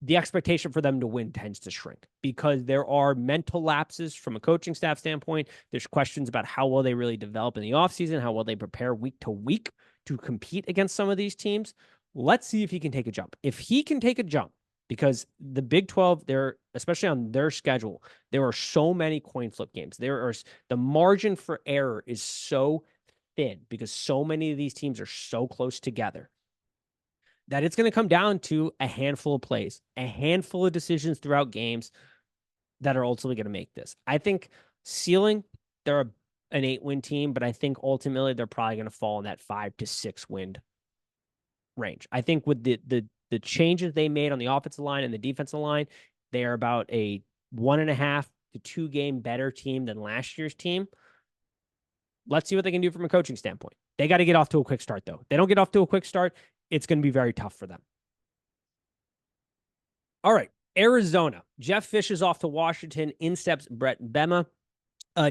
the expectation for them to win tends to shrink because there are mental lapses from a coaching staff standpoint. There's questions about how well they really develop in the offseason, how well they prepare week to week to compete against some of these teams. Let's see if he can take a jump. If he can take a jump, because the Big 12, especially on their schedule, there are so many coin flip games. The margin for error is so thin because so many of these teams are so close together that it's going to come down to a handful of plays, a handful of decisions throughout games that are ultimately going to make this. I think ceiling, they're an 8-win team, but I think ultimately they're probably going to fall in that 5-6 win range. I think with the changes they made on the offensive line and the defensive line, they are about a 1.5 to 2 game better team than last year's team. Let's see what they can do from a coaching standpoint. They got to get off to a quick start, though. If they don't get off to a quick start, it's going to be very tough for them. All right, Arizona. Jeff Fish is off to Washington. In steps Brett Bema.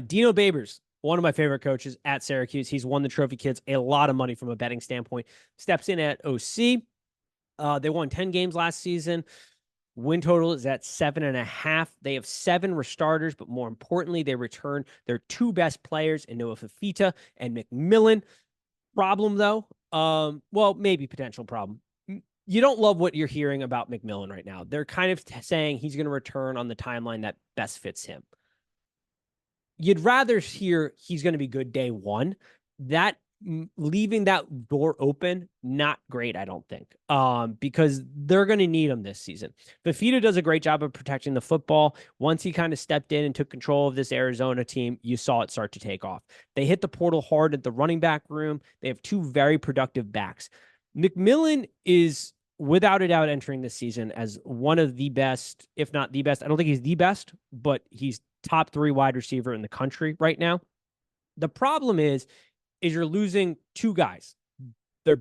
Dino Babers, one of my favorite coaches at Syracuse. He's won the Trophy Kids a lot of money from a betting standpoint. Steps in at OC. They won 10 games last season. Win total is at 7.5. They have 7 restarters, but more importantly, they return their 2 best players in Noah Fifita and McMillan. Problem, though, well, maybe potential problem. You don't love what you're hearing about McMillan right now. They're kind of saying he's going to return on the timeline that best fits him. You'd rather hear he's going to be good day one. That leaving that door open, not great, I don't think, because they're going to need him this season. Fifita does a great job of protecting the football. Once he kind of stepped in and took control of this Arizona team, you saw it start to take off. They hit the portal hard at the running back room. They have 2 very productive backs. McMillan is without a doubt entering this season as one of the best, if not the best. I don't think he's the best, but he's top 3 wide receiver in the country right now. The problem is you're losing 2 guys. Their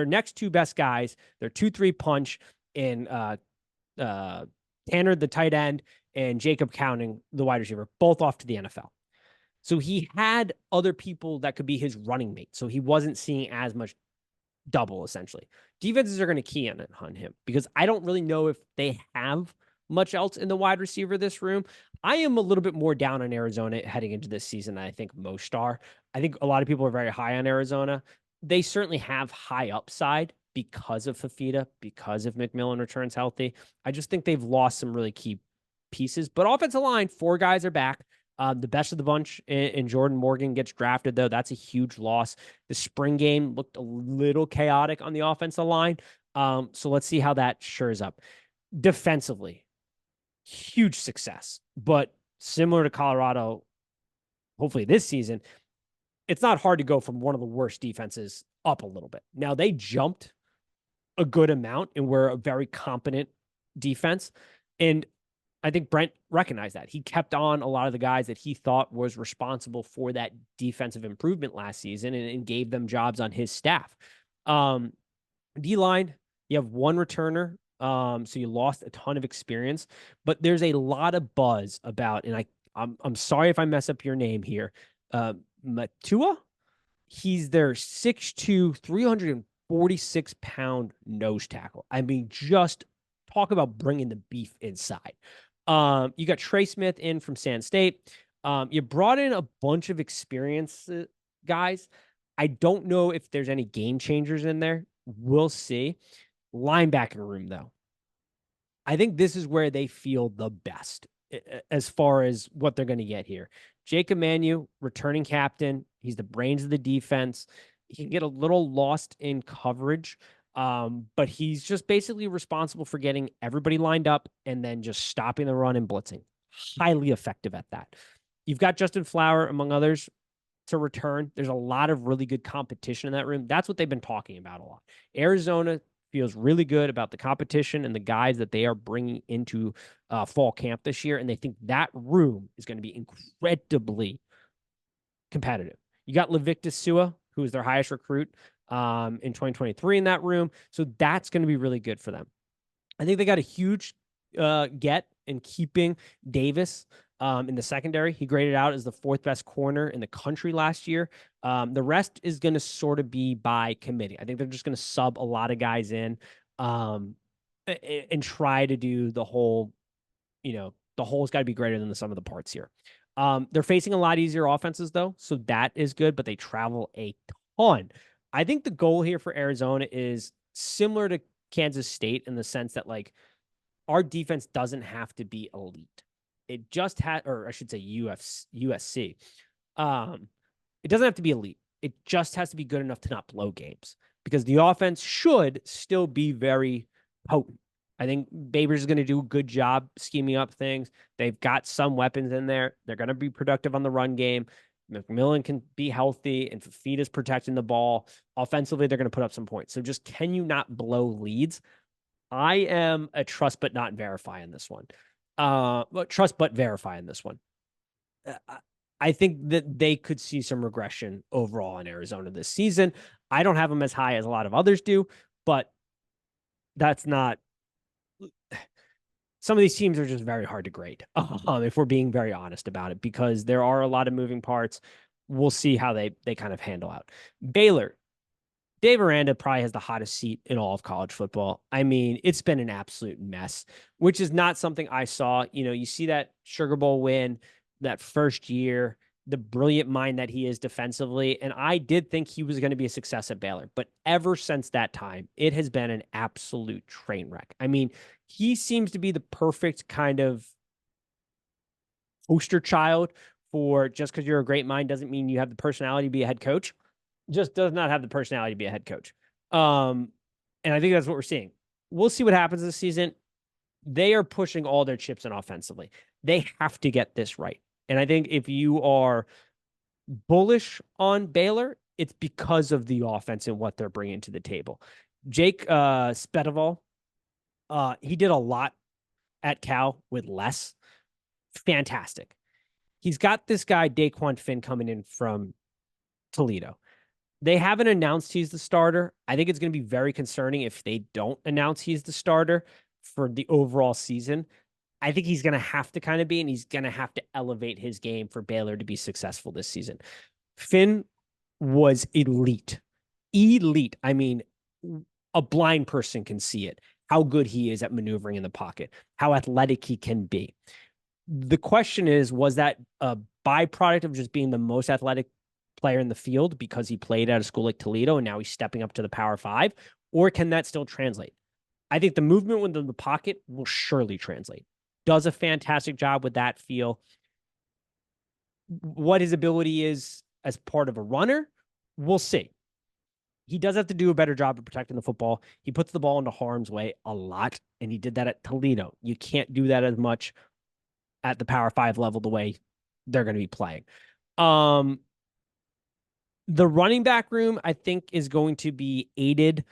next 2 best guys, their 2-3 punch in Tanner, the tight end, and Jacob Counting, the wide receiver, both off to the NFL. So he had other people that could be his running mate. So he wasn't seeing as much double, essentially. Defenses are going to key on him because I don't really know if they have much else in the wide receiver this room. I am a little bit more down on Arizona heading into this season than I think most are. I think a lot of people are very high on Arizona. They certainly have high upside because of Fifita, because of McMillan returns healthy. I just think they've lost some really key pieces. But offensive line, 4 guys are back. The best of the bunch in Jordan Morgan gets drafted, though. That's a huge loss. The spring game looked a little chaotic on the offensive line. So let's see how that shores up. Defensively, huge success, but similar to Colorado, hopefully this season, it's not hard to go from one of the worst defenses up a little bit. Now, they jumped a good amount and were a very competent defense. And I think Brent recognized that. He kept on a lot of the guys that he thought was responsible for that defensive improvement last season and gave them jobs on his staff. D-line, you have one returner, so you lost a ton of experience, but there's a lot of buzz about, and I'm sorry if I mess up your name here, Matua. He's their 6'2", 346-pound nose tackle. I mean, just talk about bringing the beef inside. You got Trey Smith in from San State. You brought in a bunch of experienced guys. I don't know if there's any game changers in there. We'll see. Linebacker room, though. I think this is where they feel the best as far as what they're going to get here. Jacob Manu, returning captain. He's the brains of the defense. He can get a little lost in coverage, but he's just basically responsible for getting everybody lined up and then just stopping the run and blitzing. Highly effective at that. You've got Justin Flower, among others, to return. There's a lot of really good competition in that room. That's what they've been talking about a lot. Arizona feels really good about the competition and the guys that they are bringing into fall camp this year, and they think that room is going to be incredibly competitive. You got Levictus Sua, who is their highest recruit in 2023 in that room, so that's going to be really good for them. I think they got a huge get in keeping Davis in the secondary. He graded out as the fourth best corner in the country last year. The rest is going to sort of be by committee. I think they're just going to sub a lot of guys in and try to do the whole, the whole's got to be greater than the sum of the parts here. They're facing a lot easier offenses, though, so that is good, but they travel a ton. I think the goal here for Arizona is similar to Kansas State in the sense that, like, our defense doesn't have to be elite. It just had, or I should say USC. It doesn't have to be elite. It just has to be good enough to not blow games because the offense should still be very potent. I think Babers is going to do a good job scheming up things. They've got some weapons in there. They're going to be productive on the run game. McMillan can be healthy and Fafita's protecting the ball. Offensively, they're going to put up some points. So just can you not blow leads? I am a trust but not verify in this one. Trust but verify in this one. I think that they could see some regression overall in Arizona this season. I don't have them as high as a lot of others do, but that's not. Some of these teams are just very hard to grade, if we're being very honest about it, because there are a lot of moving parts. We'll see how they kind of handle out. Baylor. Dave Aranda probably has the hottest seat in all of college football. I mean, it's been an absolute mess, which is not something I saw. You see that Sugar Bowl win that first year, the brilliant mind that he is defensively. And I did think he was going to be a success at Baylor. But ever since that time, it has been an absolute train wreck. I mean, he seems to be the perfect kind of poster child for just because you're a great mind doesn't mean you have the personality to be a head coach. Just does not have the personality to be a head coach. And I think that's what we're seeing. We'll see what happens this season. They are pushing all their chips in offensively. They have to get this right. And I think if you are bullish on Baylor, it's because of the offense and what they're bringing to the table. Jake Spedival, he did a lot at Cal with less. Fantastic. He's got this guy, Daquan Finn, coming in from Toledo. They haven't announced he's the starter. I think it's going to be very concerning if they don't announce he's the starter for the overall season. I think he's going to have to kind of be, and he's going to have to elevate his game for Baylor to be successful this season. Finn was elite. Elite. I mean, a blind person can see it, how good he is at maneuvering in the pocket, how athletic he can be. The question is, was that a byproduct of just being the most athletic player in the field because he played at a school like Toledo and now he's stepping up to the Power 5, or can that still translate? I think the movement within the pocket will surely translate. Does a fantastic job with that feel. What his ability is as part of a runner, we'll see. He does have to do a better job of protecting the football. He puts the ball into harm's way a lot, and he did that at Toledo. You can't do that as much at the Power 5 level the way they're going to be playing. The running back room, I think, is going to be aided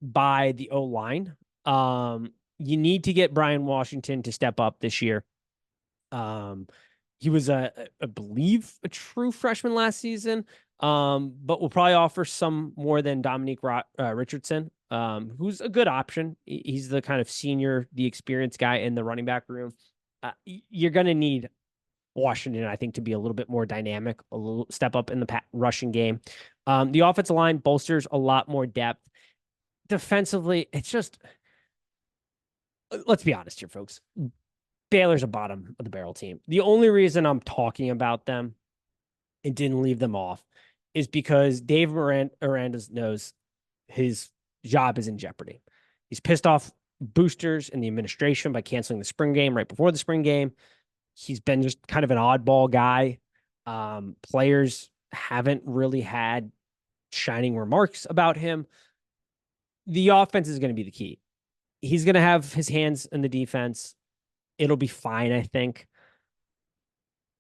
by the O-line. You need to get Brian Washington to step up this year. Um, he was I believe, a true freshman last season. But will probably offer some more than Dominique Richardson, who's a good option. He's the kind of senior, the experienced guy in the running back room. You're going to need Washington, I think, to be a little bit more dynamic, a little step up in the rushing game. The offensive line bolsters a lot more depth. Defensively, it's just, let's be honest here, folks. Baylor's a bottom of the barrel team. The only reason I'm talking about them and didn't leave them off is because Dave Aranda knows his job is in jeopardy. He's pissed off boosters and the administration by canceling the spring game right before the spring game. He's been just kind of an oddball guy. Players haven't really had shining remarks about him. The offense is going to be the key. He's going to have his hands in the defense. It'll be fine, I think.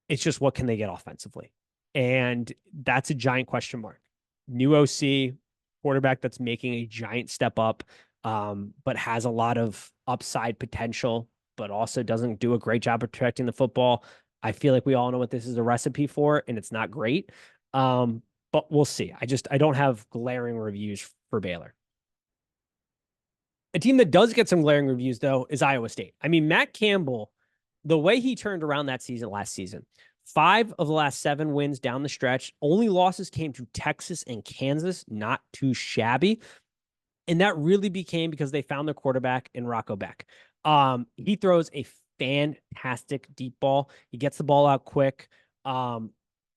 It's just, what can they get offensively? And that's a giant question mark. New OC, quarterback that's making a giant step up, but has a lot of upside potential, but also doesn't do a great job of protecting the football. I feel like we all know what this is a recipe for, and it's not great. But we'll see. I don't have glaring reviews for Baylor. A team that does get some glaring reviews, though, is Iowa State. I mean, Matt Campbell, the way he turned around that season last season, 5 of the last 7 wins down the stretch. Only losses came to Texas and Kansas, not too shabby. And that really became because they found their quarterback in Rocco Beck. He throws a fantastic deep ball. He gets the ball out quick. I'm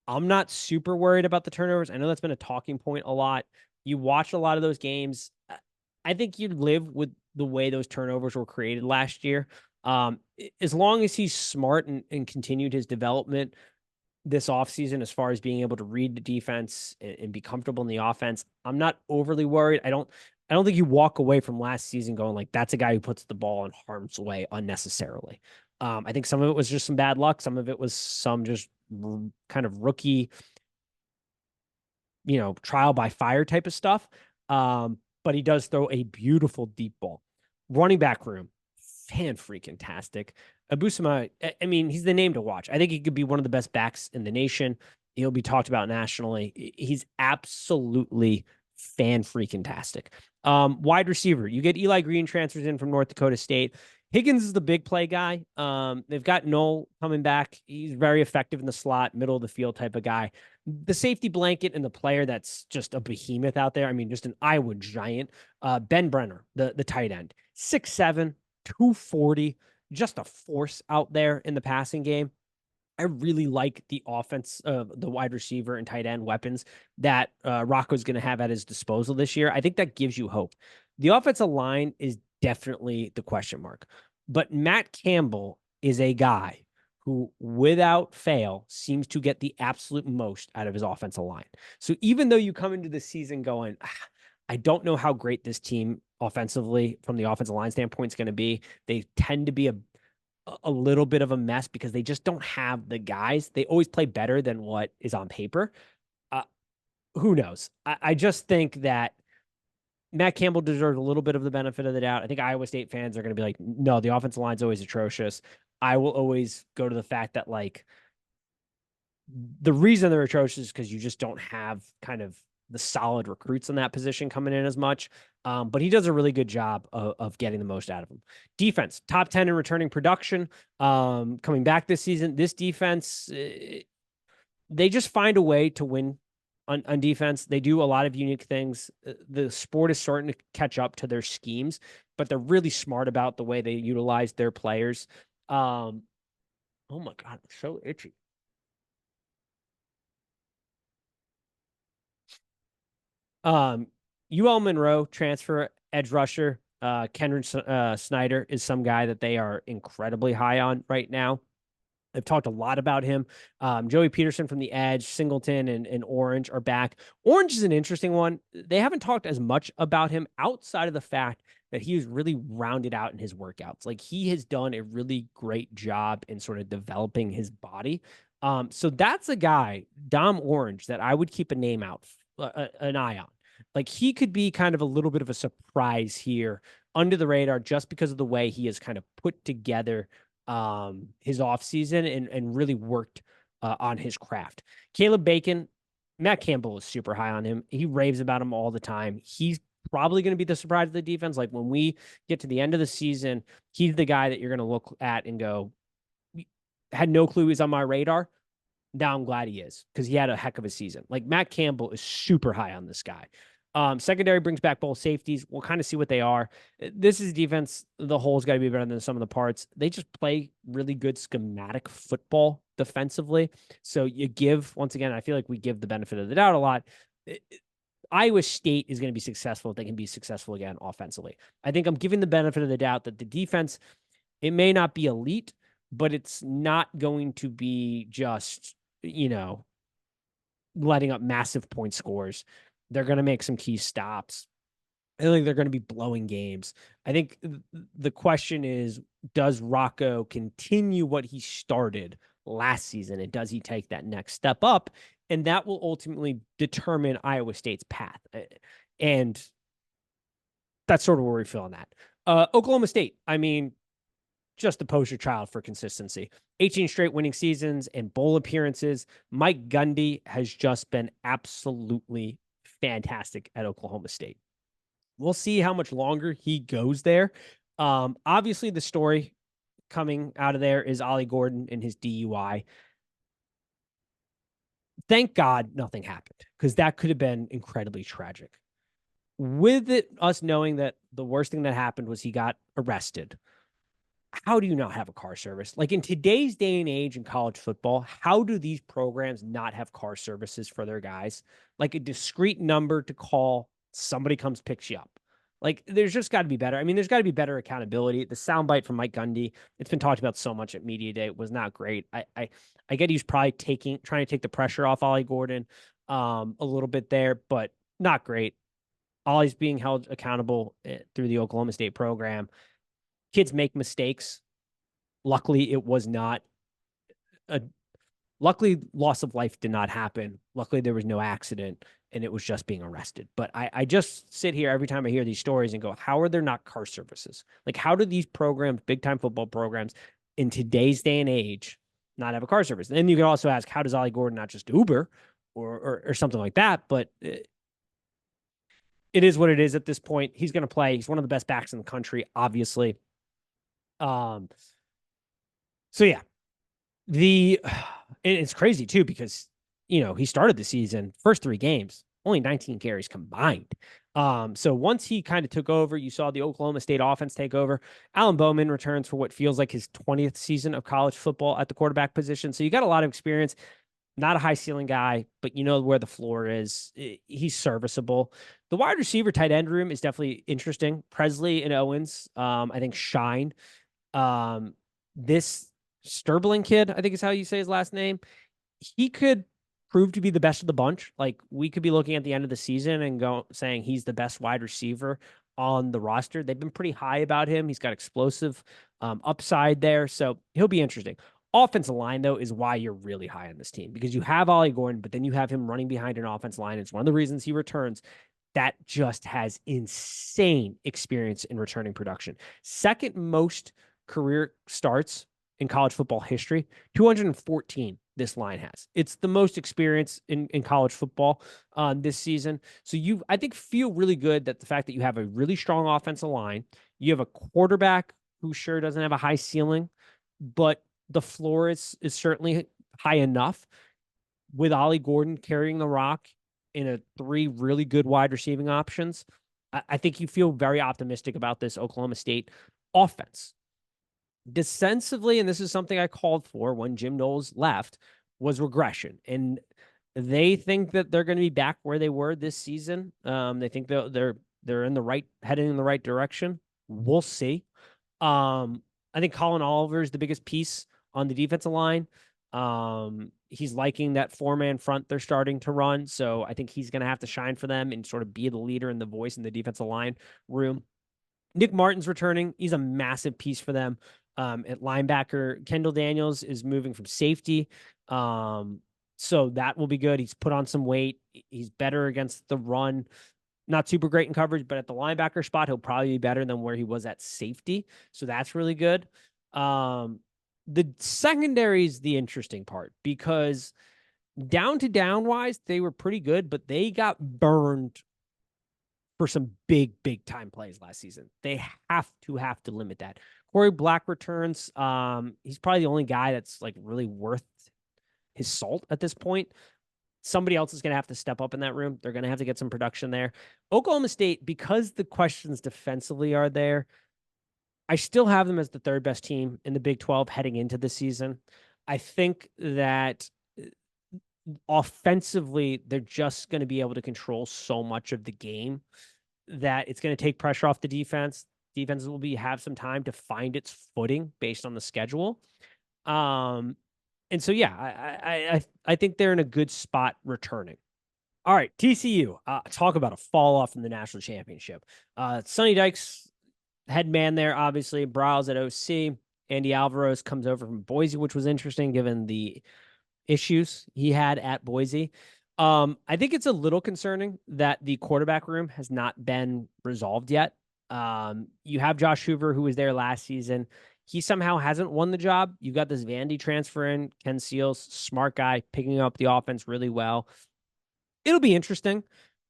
not super worried about the turnovers. I know that's been a talking point a lot. You watch a lot of those games. I think you'd live with the way those turnovers were created last year. As long as he's smart and continued his development this offseason, as far as being able to read the defense and be comfortable in the offense, I'm not overly worried. I don't think you walk away from last season going like, that's a guy who puts the ball in harm's way unnecessarily. I think some of it was just some bad luck. Some of it was some just kind of rookie, trial by fire type of stuff. But he does throw a beautiful deep ball. Running back room, fan-freaking-tastic. Abusama, I mean, he's the name to watch. I think he could be one of the best backs in the nation. He'll be talked about nationally. He's absolutely fan-freaking-tastic. Wide receiver, you get Eli Green transfers in from North Dakota State. Higgins is the big play guy. They've got Knoll coming back. He's very effective in the slot, middle of the field type of guy. The safety blanket and the player that's just a behemoth out there. I mean, just an Iowa giant. Ben Brenner, the tight end, 6'7", 240, just a force out there in the passing game. I really like the offense of the wide receiver and tight end weapons that Rocco's going to have at his disposal this year. I think that gives you hope. The offensive line is definitely the question mark, but Matt Campbell is a guy who, without fail, seems to get the absolute most out of his offensive line. So even though you come into the season going, I don't know how great this team offensively from the offensive line standpoint is going to be, they tend to be a little bit of a mess because they just don't have the guys. They always play better than what is on paper. Who knows? I just think that Matt Campbell deserves a little bit of the benefit of the doubt. I think Iowa State fans are going to be like, no, the offensive line's always atrocious. I will always go to the fact that, like, the reason they're atrocious is because you just don't have kind of the solid recruits in that position coming in as much. But he does a really good job of getting the most out of them. Defense, top 10 in returning production. Coming back this season, this defense, they just find a way to win on defense. They do a lot of unique things. The sport is starting to catch up to their schemes, but they're really smart about the way they utilize their players. Oh my God, it's so itchy. UL Monroe transfer edge rusher. Kenron Snyder is some guy that they are incredibly high on right now. They've talked a lot about him. Joey Peterson from the edge, Singleton and Orange are back. Orange is an interesting one. They haven't talked as much about him outside of the fact that he was really rounded out in his workouts. Like, he has done a really great job in sort of developing his body. So that's a guy, Dom Orange, that I would keep an eye on. Like, he could be kind of a little bit of a surprise here under the radar just because of the way he has kind of put together his offseason and really worked on his craft. Caleb Bacon, Matt Campbell is super high on him. He raves about him all the time. He's probably going to be the surprise of the defense. Like when we get to the end of the season, he's the guy that you're going to look at and go, had no clue he's on my radar. Now I'm glad he is because he had a heck of a season. Like Matt Campbell is super high on this guy. Secondary brings back both safeties. We'll kind of see what they are. This is defense. The whole's got to be better than some of the parts. They just play really good schematic football defensively. So you give, once again, I feel like we give the benefit of the doubt a lot. Iowa State is going to be successful if they can be successful again offensively. I think I'm giving the benefit of the doubt that the defense, it may not be elite, but it's not going to be just, letting up massive point scores. They're going to make some key stops. I think they're going to be blowing games. I think the question is, does Rocco continue what he started last season? And does he take that next step up? And that will ultimately determine Iowa State's path. And that's sort of where we feel on that. Oklahoma State, I mean, just the poster child for consistency. 18 straight winning seasons and bowl appearances. Mike Gundy has just been absolutely fantastic at Oklahoma State. We'll see how much longer he goes there. Obviously, the story coming out of there is Ollie Gordon and his DUI. Thank God nothing happened because that could have been incredibly tragic. With us knowing that the worst thing that happened was he got arrested, how do you not have a car service? Like in today's day and age in college football, how do these programs not have car services for their guys? Like a discrete number to call, somebody comes, picks you up. Like there's just got to be better. I mean, there's got to be better accountability. The soundbite from Mike Gundy, it's been talked about so much at Media Day, was not great. I get he's probably trying to take the pressure off Ollie Gordon a little bit there, but not great. Ollie's being held accountable through the Oklahoma State program. Kids make mistakes. Luckily, it was not luckily loss of life did not happen. Luckily, there was no accident and it was just being arrested. But I just sit here every time I hear these stories and go, how are there not car services? Like, how do these programs, big time football programs in today's day and age, not have a car service? And then you can also ask, how does Ollie Gordon not just Uber or something like that? But it is what it is at this point. He's going to play. He's one of the best backs in the country, obviously. So yeah, it's crazy too because he started the season first 3 games, only 19 carries combined. So once he kind of took over, you saw the Oklahoma State offense take over. Alan Bowman returns for what feels like his 20th season of college football at the quarterback position. So you got a lot of experience. Not a high ceiling guy, but you know where the floor is. He's serviceable. The wide receiver tight end room is definitely interesting. Presley and Owens, I think, shine. This Sterling kid, I think is how you say his last name, he could prove to be the best of the bunch. Like we could be looking at the end of the season and saying he's the best wide receiver on the roster. They've been pretty high about him. He's got explosive upside there. So he'll be interesting. Offensive line, though, is why you're really high on this team because you have Ollie Gordon, but then you have him running behind an offensive line. It's one of the reasons he returns. That just has insane experience in returning production. Second most career starts in college football history, 214 this line has. It's the most experience in college football this season. So I think, feel really good that the fact that you have a really strong offensive line, you have a quarterback who sure doesn't have a high ceiling, but the floor is certainly high enough with Ollie Gordon carrying the rock in a 3 really good wide receiving options. I think you feel very optimistic about this Oklahoma State offense. Defensively, and this is something I called for when Jim Knowles left, was regression. And they think that they're going to be back where they were this season. They think they're heading in the right direction. We'll see. I think Colin Oliver is the biggest piece on the defensive line. He's liking that 4-man front they're starting to run. So I think he's going to have to shine for them and sort of be the leader and the voice in the defensive line room. Nick Martin's returning. He's a massive piece for them. At linebacker, Kendall Daniels is moving from safety. So that will be good. He's put on some weight. He's better against the run. Not super great in coverage, but at the linebacker spot, he'll probably be better than where he was at safety. So that's really good. The secondary is the interesting part because down to down wise, they were pretty good, but they got burned for some big time plays last season. They have to limit that. Corey Black returns. He's probably the only guy that's like really worth his salt at this point. Somebody else is going to have to step up in that room. They're going to have to get some production there. Oklahoma State, because the questions defensively are there, I still have them as the third best team in the Big 12 heading into the season. I think that offensively, they're just going to be able to control so much of the game that it's going to take pressure off the defense. Defense will have some time to find its footing based on the schedule. And so, yeah, I think they're in a good spot returning. All right, TCU. Talk about a fall off in the national championship. Sonny Dykes, head man there, obviously. Browse at OC. Andy Alvarez comes over from Boise, which was interesting given the issues he had at Boise. I think it's a little concerning that the quarterback room has not been resolved yet. You have Josh Hoover, who was there last season. He somehow hasn't won the job. You've got this Vandy transfer in, Ken Seals, smart guy, picking up the offense really well. It'll be interesting.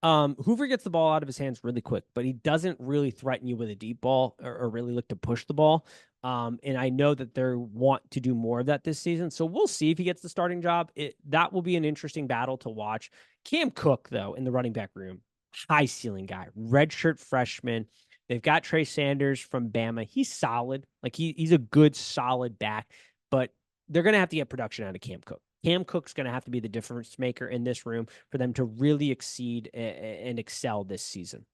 Hoover gets the ball out of his hands really quick, but he doesn't really threaten you with a deep ball or really look to push the ball. And I know that they want to do more of that this season. So we'll see if he gets the starting job. That will be an interesting battle to watch. Cam Cook, though, in the running back room, high ceiling guy, redshirt freshman. They've got Trey Sanders from Bama. He's solid. Like he's a good, solid back, but they're going to have to get production out of Cam Cook. Cam Cook's going to have to be the difference maker in this room for them to really exceed and excel this season.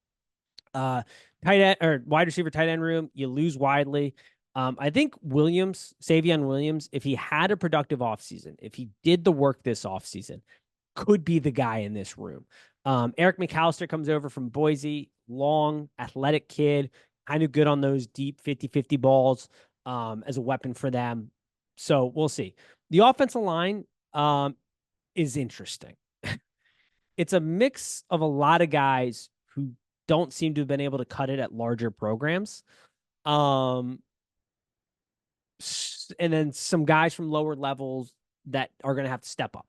Tight end or wide receiver tight end room, you lose widely. I think Savion Williams, if he had a productive offseason, if he did the work this offseason, could be the guy in this room. Eric McAllister comes over from Boise, long, athletic kid, kind of good on those deep 50-50 balls as a weapon for them. So we'll see. The offensive line is interesting. It's a mix of a lot of guys who don't seem to have been able to cut it at larger programs. And then some guys from lower levels that are going to have to step up.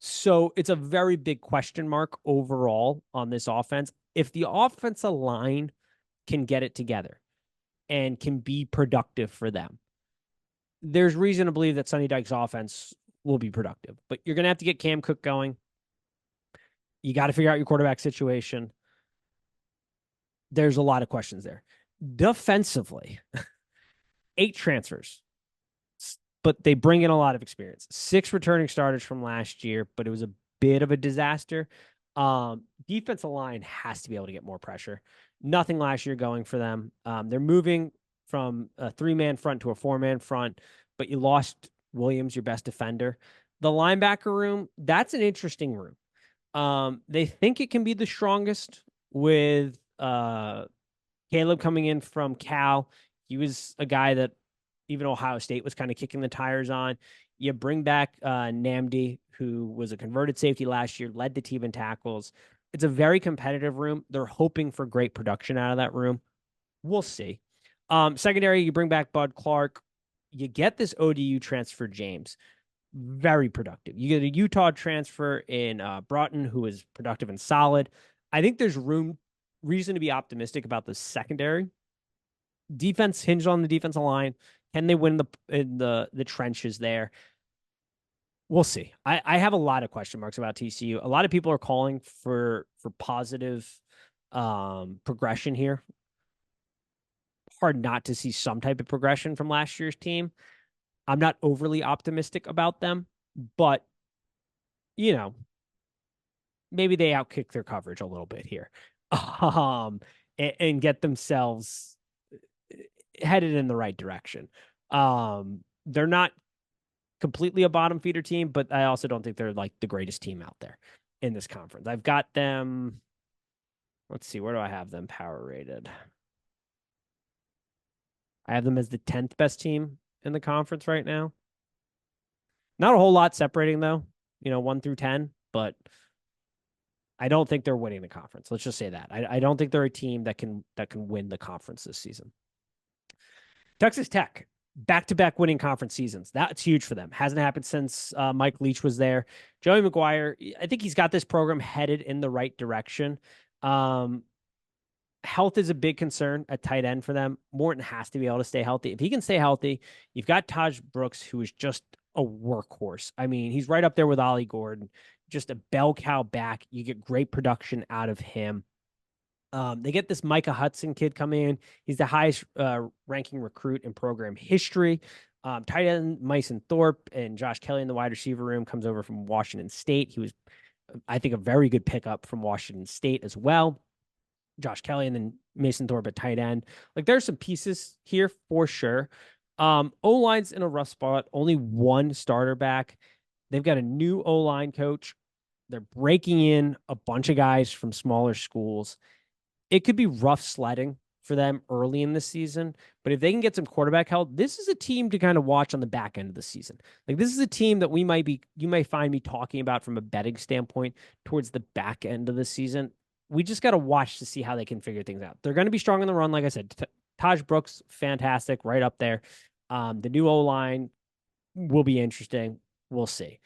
So it's a very big question mark overall on this offense. If the offensive line can get it together and can be productive for them, there's reason to believe that Sonny Dykes' offense will be productive. But you're going to have to get Cam Cook going. You got to figure out your quarterback situation. There's a lot of questions there. Defensively, 8 transfers, but they bring in a lot of experience. 6 returning starters from last year, but it was a bit of a disaster. Defensive line has to be able to get more pressure. Nothing last year going for them. They're moving from a 3-man front to a 4-man front, but you lost Williams, your best defender. The linebacker room, that's an interesting room. They think it can be the strongest with Caleb coming in from Cal. He was a guy that even Ohio State was kind of kicking the tires on. You bring back Namdi, who was a converted safety last year, led the team in tackles. It's a very competitive room. They're hoping for great production out of that room. We'll see. Secondary, you bring back Bud Clark. You get this ODU transfer, James. Very productive. You get a Utah transfer in Broughton, who is productive and solid. I think there's reason to be optimistic about the secondary. Defense hinged on the defensive line. Can they win in the trenches there? We'll see. I have a lot of question marks about TCU. A lot of people are calling for positive progression here. Hard not to see some type of progression from last year's team. I'm not overly optimistic about them, but maybe they outkick their coverage a little bit here, and get themselves headed in the right direction. They're not completely a bottom feeder team, but I also don't think they're like the greatest team out there in this conference. I've got them. Let's see, where do I have them power rated? I have them as the 10th best team in the conference right now. Not a whole lot separating though, 1 through 10, but I don't think they're winning the conference. Let's just say that. I don't think they're a team that can win the conference this season. Texas Tech. back-to-back winning conference seasons. That's huge for them. Hasn't happened since Mike Leach was there. Joey McGuire, I think he's got this program headed in the right direction. Um, Health is a big concern at tight end for them. Morton has to be able to stay healthy. If he can stay healthy, you've got Taj Brooks, who is just a workhorse. I mean, he's right up there with Ollie Gordon, just a bell cow back. You get great production out of him. They get this Micah Hudson kid coming in. He's the highest ranking recruit in program history. Tight end Mason Thorpe and Josh Kelly in the wide receiver room comes over from Washington State. He was, I think, a very good pickup from Washington State as well. Josh Kelly and then Mason Thorpe at tight end. Like there's some pieces here for sure. O-line's in a rough spot. Only one starter back. They've got a new O-line coach. They're breaking in a bunch of guys from smaller schools. It could be rough sledding for them early in the season, but if they can get some quarterback help, this is a team to kind of watch on the back end of the season. Like this is a team that you might find me talking about from a betting standpoint towards the back end of the season. We just got to watch to see how they can figure things out. They're going to be strong in the run. Like I said, Taj Brooks, fantastic, right up there. The new O-line will be interesting. We'll see.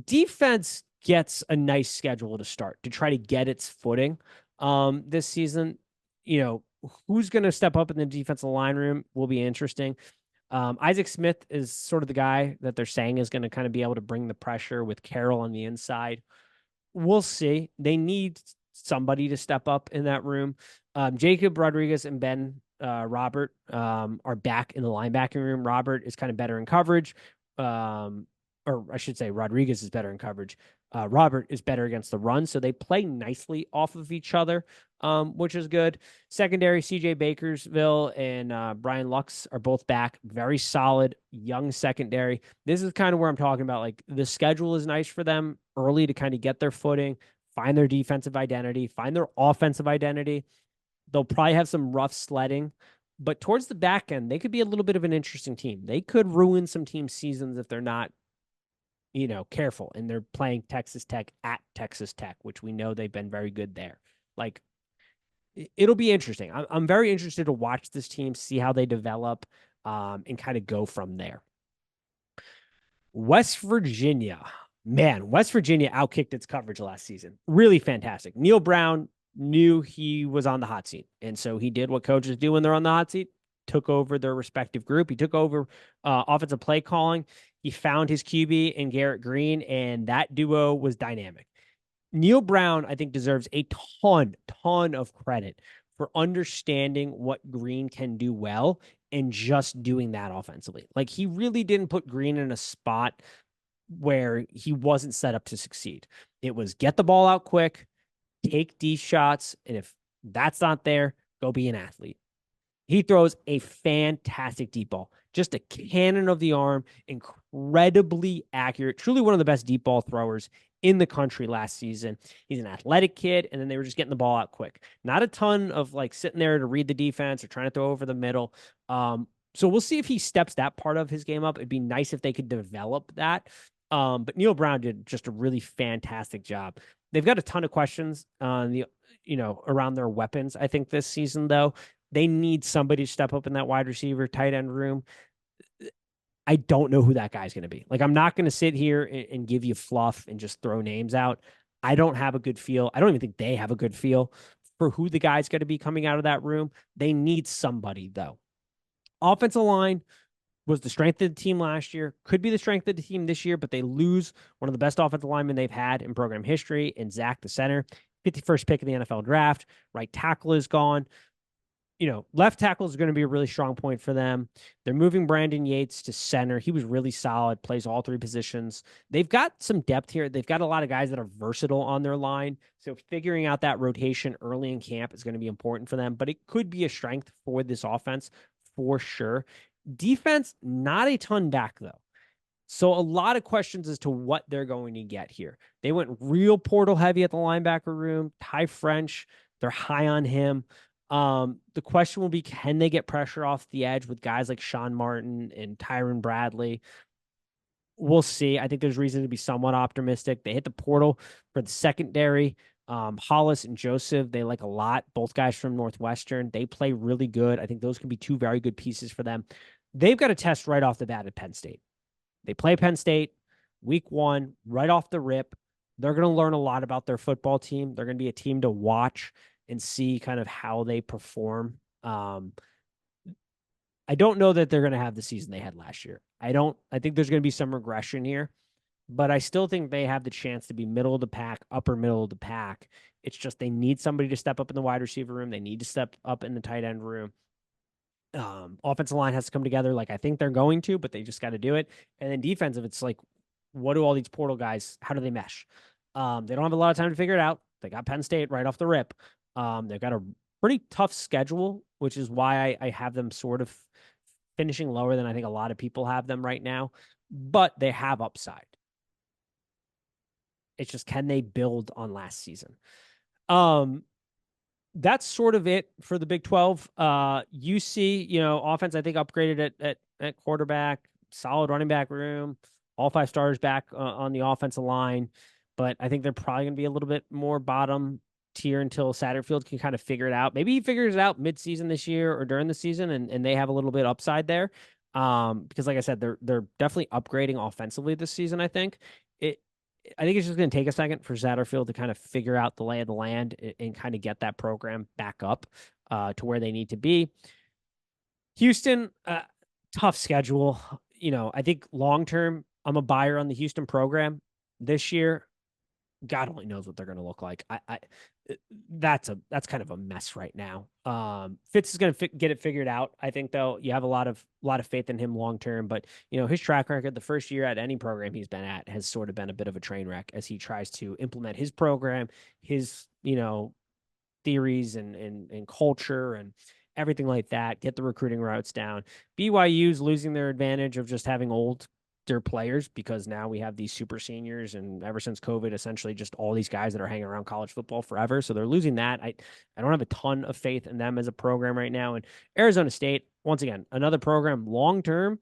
Defense gets a nice schedule to start to try to get its footing this season. You know, who's going to step up in the defensive line room will be interesting. Isaac Smith is sort of the guy that they're saying is going to kind of be able to bring the pressure with Carroll on the inside. We'll see. They need somebody to step up in that room. Jacob Rodriguez and Ben Robert are back in the linebacking room. Robert is kind of better in coverage. Or I should say Rodriguez is better in coverage. Robert is better against the run. So they play nicely off of each other, which is good. Secondary, CJ Bakersville and Brian Lux are both back. Very solid, young secondary. This is kind of where I'm talking about. Like the schedule is nice for them early to kind of get their footing, find their defensive identity, find their offensive identity. They'll probably have some rough sledding, but towards the back end, they could be a little bit of an interesting team. They could ruin some team seasons if they're not, careful. And they're playing Texas Tech at Texas Tech, which we know they've been very good there. Like, it'll be interesting. I'm very interested to watch this team, see how they develop, and kind of go from there. West Virginia. Man, West Virginia outkicked its coverage last season. Really fantastic. Neil Brown knew he was on the hot seat. And so he did what coaches do when they're on the hot seat, took over their respective group. He took over offensive play calling. He found his QB in Garrett Green, and that duo was dynamic. Neil Brown, I think, deserves a ton of credit for understanding what Green can do well and just doing that offensively. Like, he really didn't put Green in a spot where he wasn't set up to succeed. It was get the ball out quick, take deep shots, and if that's not there, go be an athlete. He throws a fantastic deep ball, just a cannon of the arm, incredibly accurate, truly one of the best deep ball throwers in the country last season. He's an athletic kid, and then they were just getting the ball out quick. Not a ton of like sitting there to read the defense or trying to throw over the middle. So we'll see if he steps that part of his game up. It'd be nice if they could develop that. But Neil Brown did just a really fantastic job. They've got a ton of questions on around their weapons. I think this season, though, they need somebody to step up in that wide receiver, tight end room. I don't know who that guy's going to be. Like, I'm not going to sit here and give you fluff and just throw names out. I don't have a good feel. I don't even think they have a good feel for who the guy's going to be coming out of that room. They need somebody, though. Offensive line was the strength of the team last year, could be the strength of the team this year, but they lose one of the best offensive linemen they've had in program history in Zach, the center. 51st pick in the NFL draft. Right tackle is gone. Left tackle is going to be a really strong point for them. They're moving Brandon Yates to center. He was really solid, plays all three positions. They've got some depth here. They've got a lot of guys that are versatile on their line. So figuring out that rotation early in camp is going to be important for them, but it could be a strength for this offense for sure. Defense, not a ton back though. So a lot of questions as to what they're going to get here. They went real portal heavy at the linebacker room. Ty French, they're high on him. The question will be, can they get pressure off the edge with guys like Sean Martin and Tyron Bradley? We'll see. I think there's reason to be somewhat optimistic. They hit the portal for the secondary. Hollis and Joseph, they like a lot. Both guys from Northwestern. They play really good. I think those can be two very good pieces for them. they've got a test right off the bat at Penn State. They play Penn State week 1, right off the rip. They're going to learn a lot about their football team. They're going to be a team to watch and see kind of how they perform. I don't know that they're going to have the season they had last year. I think there's going to be some regression here, but I still think they have the chance to be middle of the pack, upper middle of the pack. It's just they need somebody to step up in the wide receiver room. They need to step up in the tight end room. Offensive line has to come together like I think they're going to, but they just got to do it. And then defensive, it's like, what do all these portal guys, how do they mesh? They don't have a lot of time to figure it out. They got Penn State right off the rip. They've got a pretty tough schedule, which is why I have them sort of finishing lower than I think a lot of people have them right now, but they have upside. It's just, can they build on last season? That's sort of it for the Big 12. UC, offense, I think upgraded at quarterback, solid running back room, all 5 stars back on the offensive line. But I think they're probably going to be a little bit more bottom tier until Satterfield can kind of figure it out. Maybe he figures it out mid-season this year or during the season, and they have a little bit upside there. Because like I said, they're definitely upgrading offensively this season, I think. I think it's just going to take a second for Satterfield to kind of figure out the lay of the land and kind of get that program back up to where they need to be. Houston, tough schedule. I think long-term, I'm a buyer on the Houston program. This year, God only knows what they're going to look like. That's kind of a mess right now. Fitz is going to get it figured out. I think though, you have a lot of faith in him long term, but his track record, the first year at any program he's been at, has sort of been a bit of a train wreck as he tries to implement his program, his theories and culture and everything like that. Get the recruiting routes down. BYU's losing their advantage of just having older players, because now we have these super seniors, and ever since COVID, essentially just all these guys that are hanging around college football forever. So they're losing that. I don't have a ton of faith in them as a program right now. And Arizona State, once again, another program long term,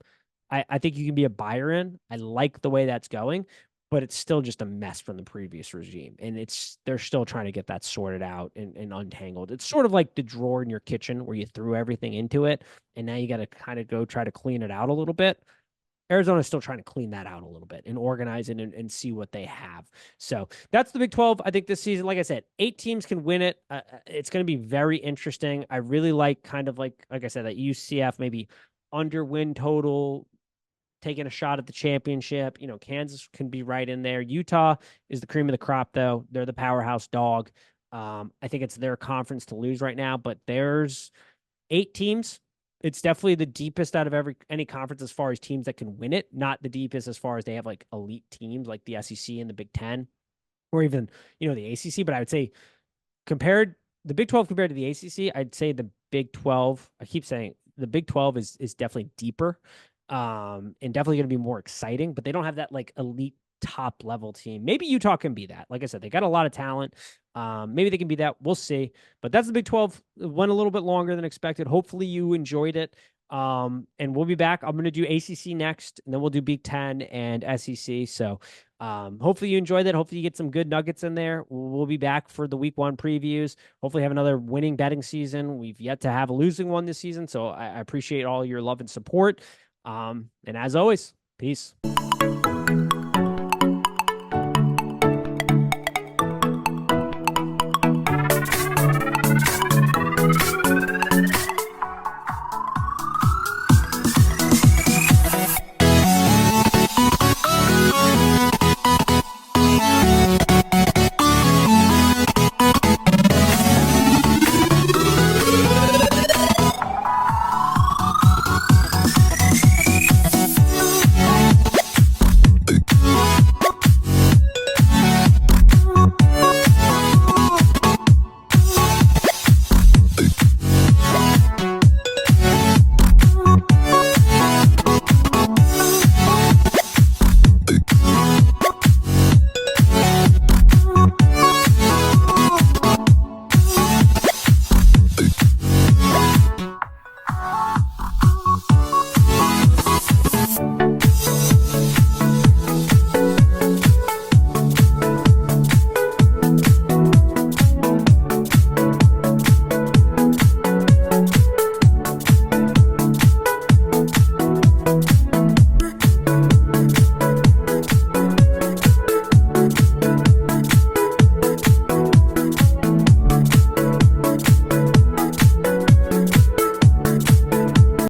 I think you can be a buyer in. I like the way that's going, but it's still just a mess from the previous regime. And they're still trying to get that sorted out and untangled. It's sort of like the drawer in your kitchen where you threw everything into it, and now you got to kind of go try to clean it out a little bit. Arizona's still trying to clean that out a little bit and organize it and see what they have. So that's the Big 12. I think this season, like I said, 8 teams can win it. It's going to be very interesting. I really like kind of like I said, that UCF maybe under win total, taking a shot at the championship. Kansas can be right in there. Utah is the cream of the crop, though. They're the powerhouse dog. I think it's their conference to lose right now, but there's 8 teams. It's definitely the deepest out of any conference as far as teams that can win it. Not the deepest as far as they have like elite teams like the SEC and the Big 10, or even the ACC. But I would say the Big 12 compared to the ACC, I'd say the Big 12. I keep saying the Big 12 is definitely deeper, and definitely going to be more exciting. But they don't have that like elite top level team. Maybe Utah can be that. Like I said, they got a lot of talent. Maybe they can be that. We'll see. But that's the Big 12. It went a little bit longer than expected. Hopefully you enjoyed it. And we'll be back. I'm going to do ACC next, and then we'll do Big 10 and SEC. So hopefully you enjoyed that. Hopefully you get some good nuggets in there. We'll be back for the week 1 previews. Hopefully have another winning betting season. We've yet to have a losing one this season. So I appreciate all your love and support. And as always, peace.